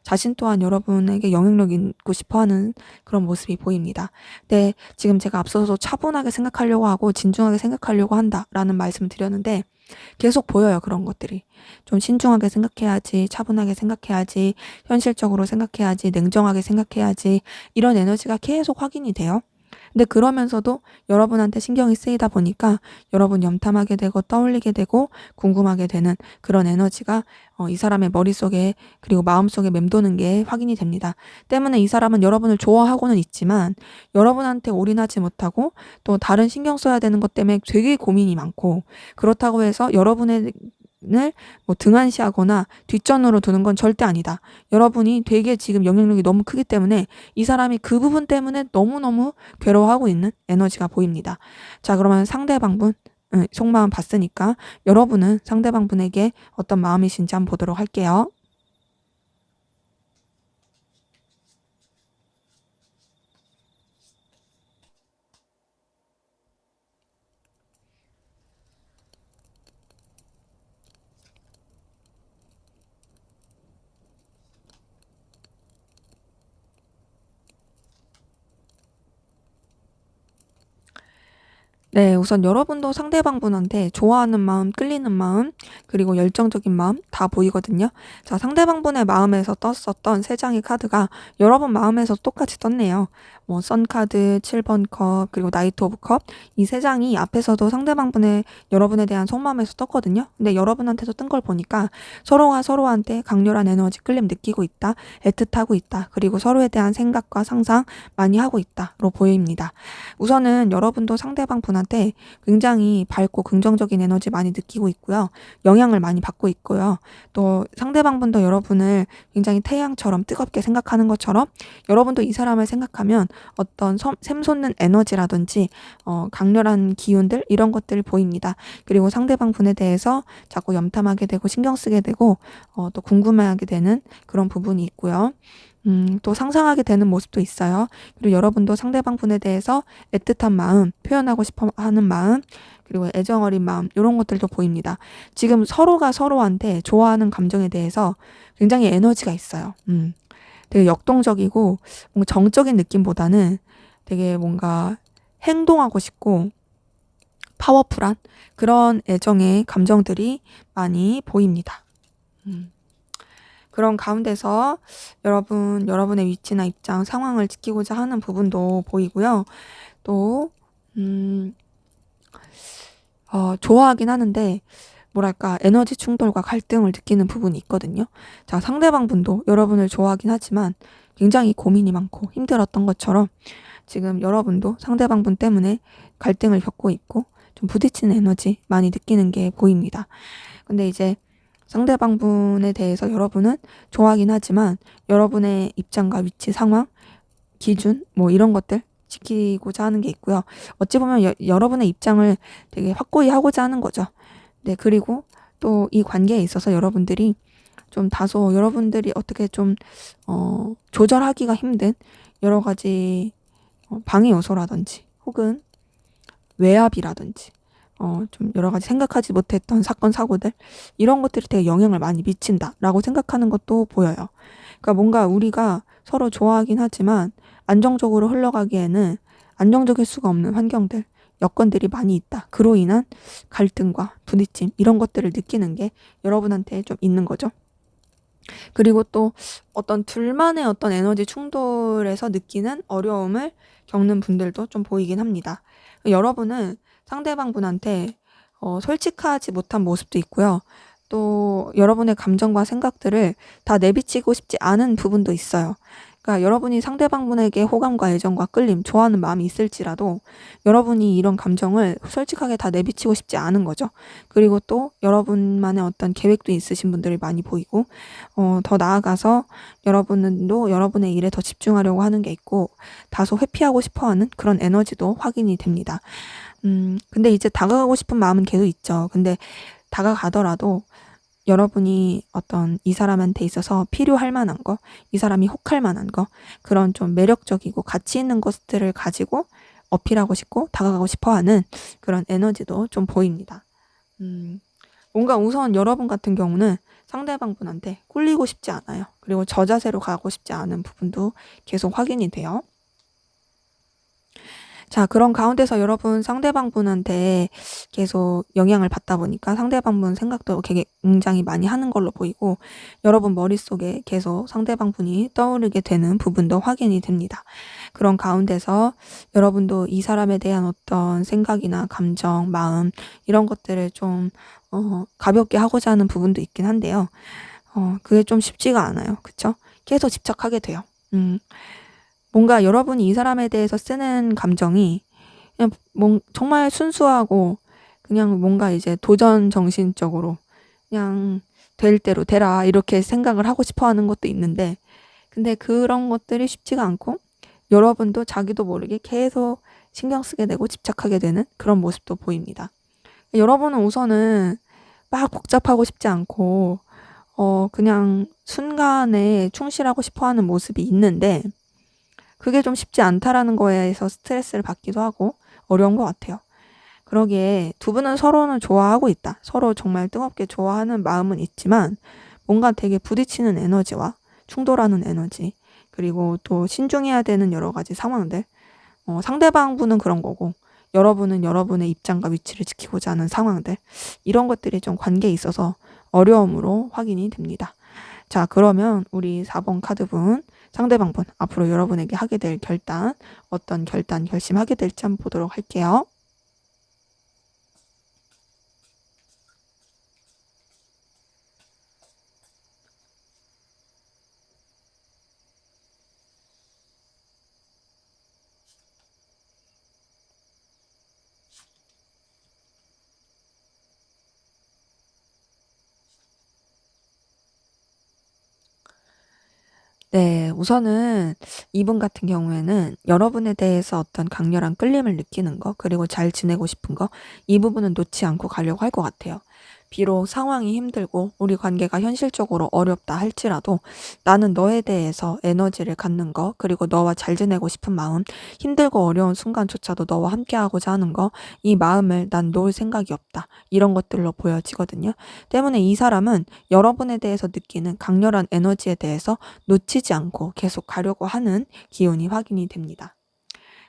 자신 또한 여러분에게 영향력 있고 싶어하는 그런 모습이 보입니다. 네, 지금 제가 앞서서 차분하게 생각하려고 하고 진중하게 생각하려고 한다라는 말씀을 드렸는데 계속 보여요, 그런 것들이. 좀 신중하게 생각해야지, 차분하게 생각해야지, 현실적으로 생각해야지, 냉정하게 생각해야지 이런 에너지가 계속 확인이 돼요. 근데 그러면서도 여러분한테 신경이 쓰이다 보니까 여러분 염탐하게 되고 떠올리게 되고 궁금하게 되는 그런 에너지가 이 사람의 머릿속에 그리고 마음속에 맴도는 게 확인이 됩니다. 때문에 이 사람은 여러분을 좋아하고는 있지만 여러분한테 올인하지 못하고 또 다른 신경 써야 되는 것 때문에 되게 고민이 많고 그렇다고 해서 여러분의 뭐 등한시하거나 뒷전으로 두는 건 절대 아니다. 여러분이 되게 지금 영향력이 너무 크기 때문에 이 사람이 그 부분 때문에 너무너무 괴로워하고 있는 에너지가 보입니다. 자, 그러면 상대방분 속마음 봤으니까 여러분은 상대방분에게 어떤 마음이신지 한번 보도록 할게요. 네, 우선 여러분도 상대방분한테 좋아하는 마음, 끌리는 마음, 그리고 열정적인 마음 다 보이거든요. 자, 상대방분의 마음에서 떴었던 세 장의 카드가 여러분 마음에서 똑같이 떴네요. 뭐, 선카드, 7번 컵, 그리고 나이트 오브 컵. 이 세 장이 앞에서도 상대방분의 여러분에 대한 속마음에서 떴거든요. 근데 여러분한테서 뜬 걸 보니까 서로가 서로한테 강렬한 에너지 끌림 느끼고 있다, 애틋하고 있다, 그리고 서로에 대한 생각과 상상 많이 하고 있다로 보입니다. 우선은 여러분도 상대방 분한테 굉장히 밝고 긍정적인 에너지 많이 느끼고 있고요. 영향을 많이 받고 있고요. 또 상대방 분도 여러분을 굉장히 태양처럼 뜨겁게 생각하는 것처럼 여러분도 이 사람을 생각하면 어떤 샘솟는 에너지라든지 강렬한 기운들 이런 것들을 보입니다. 그리고 상대방 분에 대해서 자꾸 염탐하게 되고 신경 쓰게 되고 또 궁금해하게 되는 그런 부분이 있고요. 또 상상하게 되는 모습도 있어요. 그리고 여러분도 상대방 분에 대해서 애틋한 마음, 표현하고 싶어 하는 마음, 그리고 애정 어린 마음 이런 것들도 보입니다. 지금 서로가 서로한테 좋아하는 감정에 대해서 굉장히 에너지가 있어요. 되게 역동적이고 뭔가 정적인 느낌보다는 되게 뭔가 행동하고 싶고 파워풀한 그런 애정의 감정들이 많이 보입니다. 그런 가운데서 여러분의 위치나 입장, 상황을 지키고자 하는 부분도 보이고요. 또, 좋아하긴 하는데, 뭐랄까, 에너지 충돌과 갈등을 느끼는 부분이 있거든요. 자, 상대방 분도 여러분을 좋아하긴 하지만 굉장히 고민이 많고 힘들었던 것처럼 지금 여러분도 상대방 분 때문에 갈등을 겪고 있고 좀 부딪히는 에너지 많이 느끼는 게 보입니다. 근데 이제 상대방 분에 대해서 여러분은 좋아하긴 하지만 여러분의 입장과 위치, 상황, 기준 뭐 이런 것들 지키고자 하는 게 있고요. 어찌 보면 여러분의 입장을 되게 확고히 하고자 하는 거죠. 네, 그리고 또 이 관계에 있어서 여러분들이 좀 다소 여러분들이 어떻게 좀 조절하기가 힘든 여러 가지 방해 요소라든지 혹은 외압이라든지 좀 여러 가지 생각하지 못했던 사건, 사고들 이런 것들이 되게 영향을 많이 미친다라고 생각하는 것도 보여요. 그러니까 뭔가 우리가 서로 좋아하긴 하지만 안정적으로 흘러가기에는 안정적일 수가 없는 환경들, 여건들이 많이 있다. 그로 인한 갈등과 부딪힘 이런 것들을 느끼는 게 여러분한테 좀 있는 거죠. 그리고 또 어떤 둘만의 어떤 에너지 충돌에서 느끼는 어려움을 겪는 분들도 좀 보이긴 합니다. 여러분은 상대방 분한테 솔직하지 못한 모습도 있고요. 또 여러분의 감정과 생각들을 다 내비치고 싶지 않은 부분도 있어요. 그러니까 여러분이 상대방 분에게 호감과 애정과 끌림, 좋아하는 마음이 있을지라도 여러분이 이런 감정을 솔직하게 다 내비치고 싶지 않은 거죠. 그리고 또 여러분만의 어떤 계획도 있으신 분들이 많이 보이고 더 나아가서 여러분도 여러분의 일에 더 집중하려고 하는 게 있고 다소 회피하고 싶어하는 그런 에너지도 확인이 됩니다. 근데 이제 다가가고 싶은 마음은 계속 있죠. 근데 다가가더라도 여러분이 어떤 이 사람한테 있어서 필요할 만한 거, 이 사람이 혹할 만한 거, 그런 좀 매력적이고 가치 있는 것들을 가지고 어필하고 싶고 다가가고 싶어 하는 그런 에너지도 좀 보입니다. 뭔가 우선 여러분 같은 경우는 상대방 분한테 꿀리고 싶지 않아요. 그리고 저 자세로 가고 싶지 않은 부분도 계속 확인이 돼요. 자, 그런 가운데서 여러분 상대방 분한테 계속 영향을 받다 보니까 상대방 분 생각도 굉장히 많이 하는 걸로 보이고 여러분 머릿속에 계속 상대방 분이 떠오르게 되는 부분도 확인이 됩니다. 그런 가운데서 여러분도 이 사람에 대한 어떤 생각이나 감정, 마음 이런 것들을 좀 가볍게 하고자 하는 부분도 있긴 한데요. 그게 좀 쉽지가 않아요. 그쵸? 계속 집착하게 돼요. 뭔가 여러분이 이 사람에 대해서 쓰는 감정이 그냥 정말 순수하고 그냥 뭔가 이제 도전 정신적으로 그냥 될 대로 되라 이렇게 생각을 하고 싶어 하는 것도 있는데 근데 그런 것들이 쉽지가 않고 여러분도 자기도 모르게 계속 신경 쓰게 되고 집착하게 되는 그런 모습도 보입니다. 여러분은 우선은 막 복잡하고 싶지 않고 그냥 순간에 충실하고 싶어 하는 모습이 있는데 그게 좀 쉽지 않다라는 거에서 스트레스를 받기도 하고 어려운 것 같아요. 그러기에 두 분은 서로는 좋아하고 있다. 서로 정말 뜨겁게 좋아하는 마음은 있지만 뭔가 되게 부딪히는 에너지와 충돌하는 에너지 그리고 또 신중해야 되는 여러 가지 상황들 상대방 분은 그런 거고 여러분은 여러분의 입장과 위치를 지키고자 하는 상황들 이런 것들이 좀 관계에 있어서 어려움으로 확인이 됩니다. 자, 그러면 우리 4번 카드분 상대방 분 앞으로 여러분에게 하게 될 결단 어떤 결심하게 될지 한번 보도록 할게요. 네, 우선은 이분 같은 경우에는 여러분에 대해서 어떤 강렬한 끌림을 느끼는 거, 그리고 잘 지내고 싶은 거, 이 부분은 놓지 않고 가려고 할 것 같아요. 비록 상황이 힘들고 우리 관계가 현실적으로 어렵다 할지라도 나는 너에 대해서 에너지를 갖는 거, 그리고 너와 잘 지내고 싶은 마음, 힘들고 어려운 순간조차도 너와 함께하고자 하는 거, 이 마음을 난 놓을 생각이 없다. 이런 것들로 보여지거든요. 때문에 이 사람은 여러분에 대해서 느끼는 강렬한 에너지에 대해서 놓치지 않고 계속 가려고 하는 기운이 확인이 됩니다.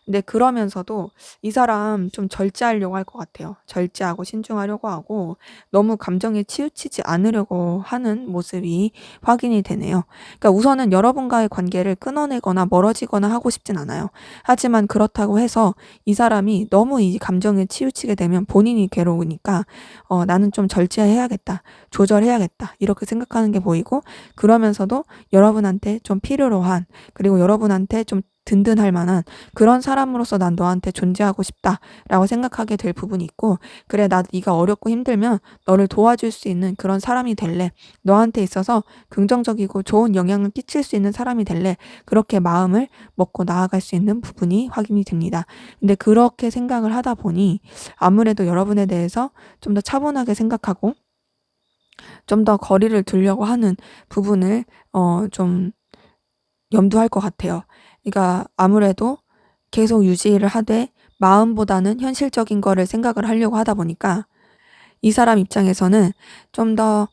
근데 그러면서도 이 사람 좀 절제하려고 할 것 같아요. 절제하고 신중하려고 하고 너무 감정에 치우치지 않으려고 하는 모습이 확인이 되네요. 그러니까 우선은 여러분과의 관계를 끊어내거나 멀어지거나 하고 싶진 않아요. 하지만 그렇다고 해서 이 사람이 너무 이 감정에 치우치게 되면 본인이 괴로우니까 나는 좀 절제해야겠다. 조절해야겠다. 이렇게 생각하는 게 보이고, 그러면서도 여러분한테 좀 필요로 한, 그리고 여러분한테 좀 든든할 만한 그런 사람으로서 난 너한테 존재하고 싶다라고 생각하게 될 부분이 있고, 그래, 네가 어렵고 힘들면 너를 도와줄 수 있는 그런 사람이 될래. 너한테 있어서 긍정적이고 좋은 영향을 끼칠 수 있는 사람이 될래. 그렇게 마음을 먹고 나아갈 수 있는 부분이 확인이 됩니다. 근데 그렇게 생각을 하다 보니 아무래도 여러분에 대해서 좀 더 차분하게 생각하고 좀 더 거리를 두려고 하는 부분을 좀 염두할 것 같아요. 그러니까 아무래도 계속 유지를 하되 마음보다는 현실적인 거를 생각을 하려고 하다 보니까 이 사람 입장에서는 좀 더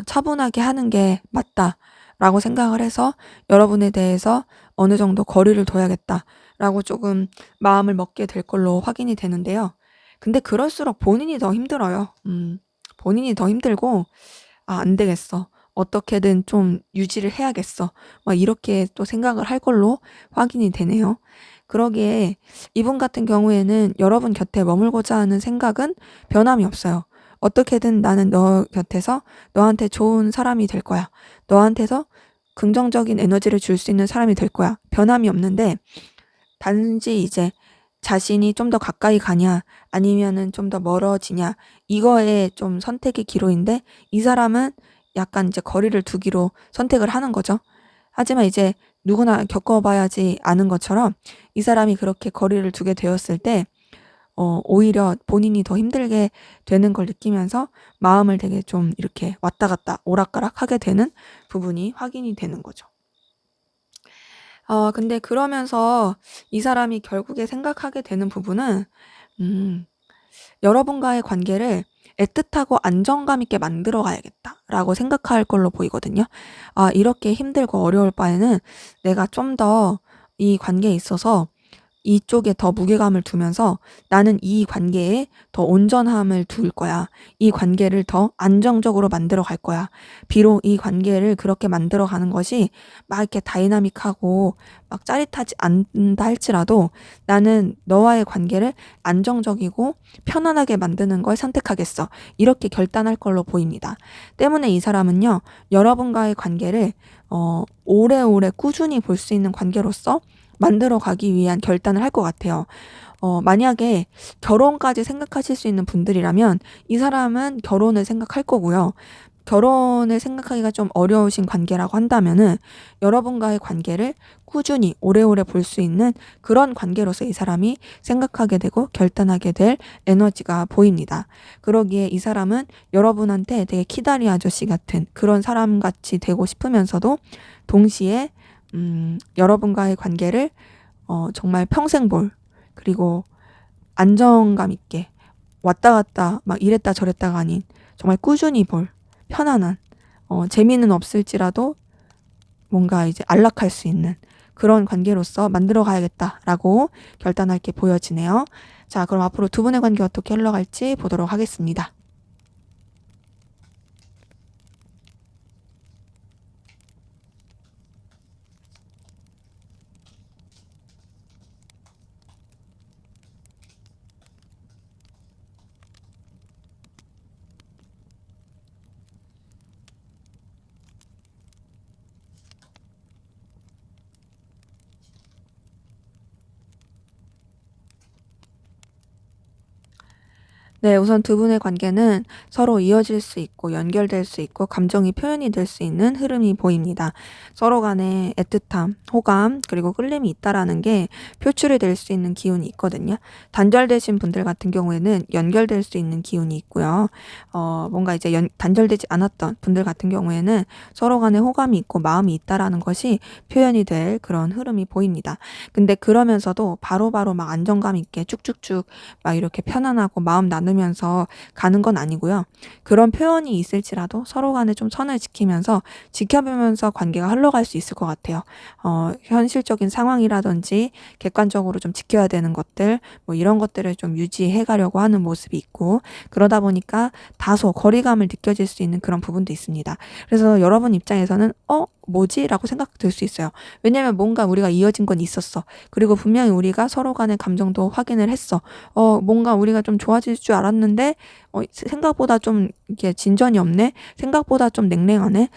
차분하게 하는 게 맞다라고 생각을 해서 여러분에 대해서 어느 정도 거리를 둬야겠다라고 조금 마음을 먹게 될 걸로 확인이 되는데요. 근데 그럴수록 본인이 더 힘들어요. 본인이 더 힘들고, 아, 안 되겠어. 어떻게든 좀 유지를 해야겠어. 막 이렇게 또 생각을 할 걸로 확인이 되네요. 그러기에 이분 같은 경우에는 여러분 곁에 머물고자 하는 생각은 변함이 없어요. 어떻게든 나는 너 곁에서 너한테 좋은 사람이 될 거야. 너한테서 긍정적인 에너지를 줄 수 있는 사람이 될 거야. 변함이 없는데, 단지 이제 자신이 좀 더 가까이 가냐 아니면은 좀 더 멀어지냐, 이거에 좀 선택의 기로인데, 이 사람은 약간 이제 거리를 두기로 선택을 하는 거죠. 하지만 이제 누구나 겪어봐야지 아는 것처럼 이 사람이 그렇게 거리를 두게 되었을 때 오히려 본인이 더 힘들게 되는 걸 느끼면서 마음을 되게 좀 이렇게 왔다 갔다 오락가락 하게 되는 부분이 확인이 되는 거죠. 근데 그러면서 이 사람이 결국에 생각하게 되는 부분은, 음, 여러분과의 관계를 애틋하고 안정감 있게 만들어 가야겠다라고 생각할 걸로 보이거든요. 아, 이렇게 힘들고 어려울 바에는 내가 좀 더 이 관계에 있어서 이쪽에 더 무게감을 두면서 나는 이 관계에 더 온전함을 둘 거야. 이 관계를 더 안정적으로 만들어 갈 거야. 비록 이 관계를 그렇게 만들어 가는 것이 막 이렇게 다이나믹하고 막 짜릿하지 않다 할지라도 나는 너와의 관계를 안정적이고 편안하게 만드는 걸 선택하겠어. 이렇게 결단할 걸로 보입니다. 때문에 이 사람은요, 여러분과의 관계를 오래오래 꾸준히 볼 수 있는 관계로서 만들어 가기 위한 결단을 할 것 같아요. 만약에 결혼까지 생각하실 수 있는 분들이라면 이 사람은 결혼을 생각할 거고요. 결혼을 생각하기가 좀 어려우신 관계라고 한다면은 여러분과의 관계를 꾸준히 오래오래 볼 수 있는 그런 관계로서 이 사람이 생각하게 되고 결단하게 될 에너지가 보입니다. 그러기에 이 사람은 여러분한테 되게 키다리 아저씨 같은 그런 사람 같이 되고 싶으면서도 동시에 여러분과의 관계를 정말 평생 볼, 그리고 안정감 있게 왔다 갔다 막 이랬다 저랬다가 아닌 정말 꾸준히 볼 편안한, 재미는 없을지라도 뭔가 이제 안락할 수 있는 그런 관계로서 만들어 가야겠다라고 결단할 게 보여지네요. 자, 그럼 앞으로 두 분의 관계 어떻게 흘러갈지 보도록 하겠습니다. 네, 우선 두 분의 관계는 서로 이어질 수 있고 연결될 수 있고 감정이 표현이 될 수 있는 흐름이 보입니다. 서로 간에 애틋함, 호감, 그리고 끌림이 있다라는 게 표출이 될 수 있는 기운이 있거든요. 단절되신 분들 같은 경우에는 연결될 수 있는 기운이 있고요. 뭔가 이제 단절되지 않았던 분들 같은 경우에는 서로 간에 호감이 있고 마음이 있다라는 것이 표현이 될 그런 흐름이 보입니다. 근데 그러면서도 바로바로 막 안정감 있게 쭉쭉쭉 막 이렇게 편안하고 마음 나누면서 가는 건 아니고요. 그런 표현이 있을지라도 서로 간에 좀 선을 지키면서 지켜보면서 관계가 흘러갈 수 있을 것 같아요. 현실적인 상황이라든지 객관적으로 좀 지켜야 되는 것들, 뭐 이런 것들을 좀 유지해 가려고 하는 모습이 있고, 그러다 보니까 다소 거리감을 느껴질 수 있는 그런 부분도 있습니다. 그래서 여러분 입장에서는 뭐지? 라고 생각 들 수 있어요. 왜냐면 뭔가 우리가 이어진 건 있었어. 그리고 분명히 우리가 서로 간의 감정도 확인을 했어. 뭔가 우리가 좀 좋아질 줄 알았는데, 생각보다 좀 이게 진전이 없네? 생각보다 좀 냉랭하네?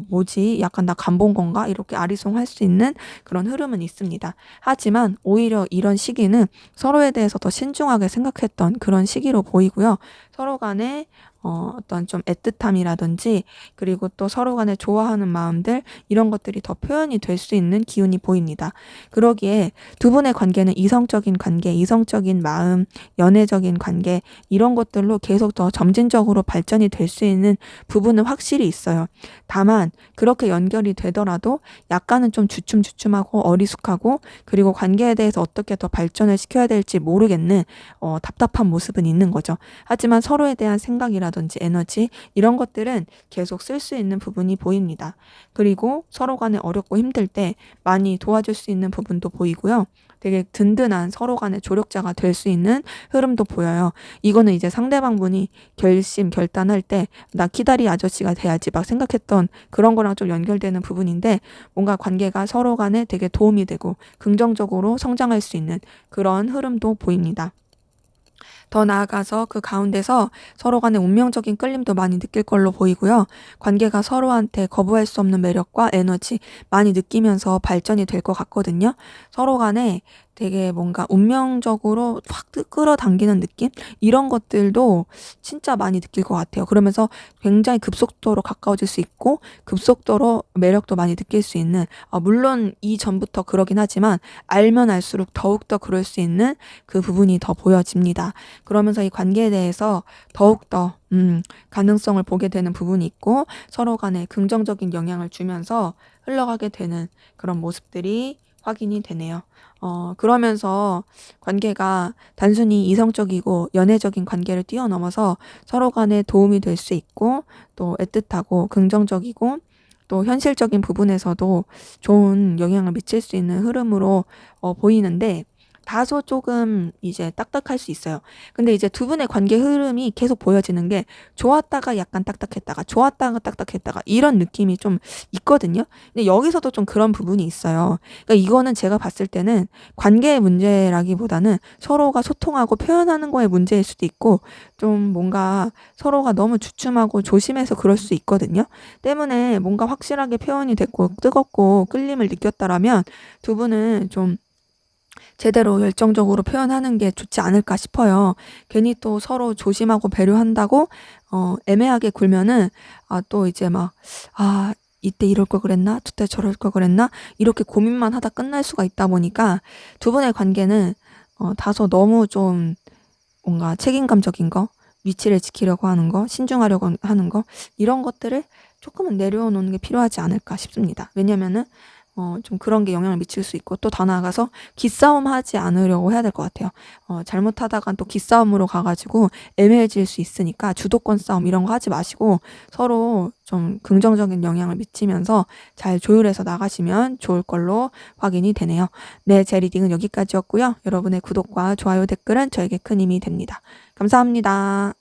뭐지? 약간 나 간본 건가? 이렇게 아리송할 수 있는 그런 흐름은 있습니다. 하지만 오히려 이런 시기는 서로에 대해서 더 신중하게 생각했던 그런 시기로 보이고요. 서로 간에 어떤 좀 애틋함이라든지 그리고 또 서로 간에 좋아하는 마음들 이런 것들이 더 표현이 될 수 있는 기운이 보입니다. 그러기에 두 분의 관계는 이성적인 관계, 이성적인 마음, 연애적인 관계 이런 것들로 계속 더 점진적으로 발전이 될 수 있는 부분은 확실히 있어요. 다만 그렇게 연결이 되더라도 약간은 좀 주춤주춤하고 어리숙하고 그리고 관계에 대해서 어떻게 더 발전을 시켜야 될지 모르겠는 답답한 모습은 있는 거죠. 하지만 서로에 대한 생각이라든지 에너지 이런 것들은 계속 쓸 수 있는 부분이 보입니다. 그리고 서로 간에 어렵고 힘들 때 많이 도와줄 수 있는 부분도 보이고요. 되게 든든한 서로 간의 조력자가 될 수 있는 흐름도 보여요. 이거는 이제 상대방 분이 결단할 때 나 키다리 아저씨가 돼야지 막 생각했던 그런 거랑 좀 연결되는 부분인데 뭔가 관계가 서로 간에 되게 도움이 되고 긍정적으로 성장할 수 있는 그런 흐름도 보입니다. 더 나아가서 그 가운데서 서로 간의 운명적인 끌림도 많이 느낄 걸로 보이고요. 관계가 서로한테 거부할 수 없는 매력과 에너지 많이 느끼면서 발전이 될 것 같거든요. 서로 간에 되게 뭔가 운명적으로 확 끌어당기는 느낌? 이런 것들도 진짜 많이 느낄 것 같아요. 그러면서 굉장히 급속도로 가까워질 수 있고 급속도로 매력도 많이 느낄 수 있는 물론 이전부터 그러긴 하지만 알면 알수록 더욱더 그럴 수 있는 그 부분이 더 보여집니다. 그러면서 이 관계에 대해서 더욱더 가능성을 보게 되는 부분이 있고 서로 간에 긍정적인 영향을 주면서 흘러가게 되는 그런 모습들이 확인이 되네요. 그러면서 관계가 단순히 이성적이고 연애적인 관계를 뛰어넘어서 서로 간에 도움이 될 수 있고 또 애틋하고 긍정적이고 또 현실적인 부분에서도 좋은 영향을 미칠 수 있는 흐름으로 보이는데 다소 조금 이제 딱딱할 수 있어요. 근데 이제 두 분의 관계 흐름이 계속 보여지는 게 좋았다가 약간 딱딱했다가 좋았다가 딱딱했다가 이런 느낌이 좀 있거든요. 근데 여기서도 좀 그런 부분이 있어요. 그러니까 이거는 제가 봤을 때는 관계의 문제라기보다는 서로가 소통하고 표현하는 거에 문제일 수도 있고 좀 뭔가 서로가 너무 주춤하고 조심해서 그럴 수 있거든요. 때문에 뭔가 확실하게 표현이 됐고 뜨겁고 끌림을 느꼈다라면 두 분은 좀 제대로 열정적으로 표현하는 게 좋지 않을까 싶어요. 괜히 또 서로 조심하고 배려한다고 애매하게 굴면은 또 이제 막 이때 이럴 걸 그랬나? 저때 저럴 걸 그랬나? 이렇게 고민만 하다 끝날 수가 있다 보니까 두 분의 관계는 다소 너무 좀 뭔가 책임감적인 거, 위치를 지키려고 하는 거, 신중하려고 하는 거 이런 것들을 조금은 내려놓는 게 필요하지 않을까 싶습니다. 왜냐면은 좀 그런 게 영향을 미칠 수 있고 또 더 나아가서 기싸움 하지 않으려고 해야 될 것 같아요. 잘못하다간 또 기싸움으로 가가지고 애매해질 수 있으니까 주도권 싸움 이런 거 하지 마시고 서로 좀 긍정적인 영향을 미치면서 잘 조율해서 나가시면 좋을 걸로 확인이 되네요. 네, 제 리딩은 여기까지였고요. 여러분의 구독과 좋아요 댓글은 저에게 큰 힘이 됩니다. 감사합니다.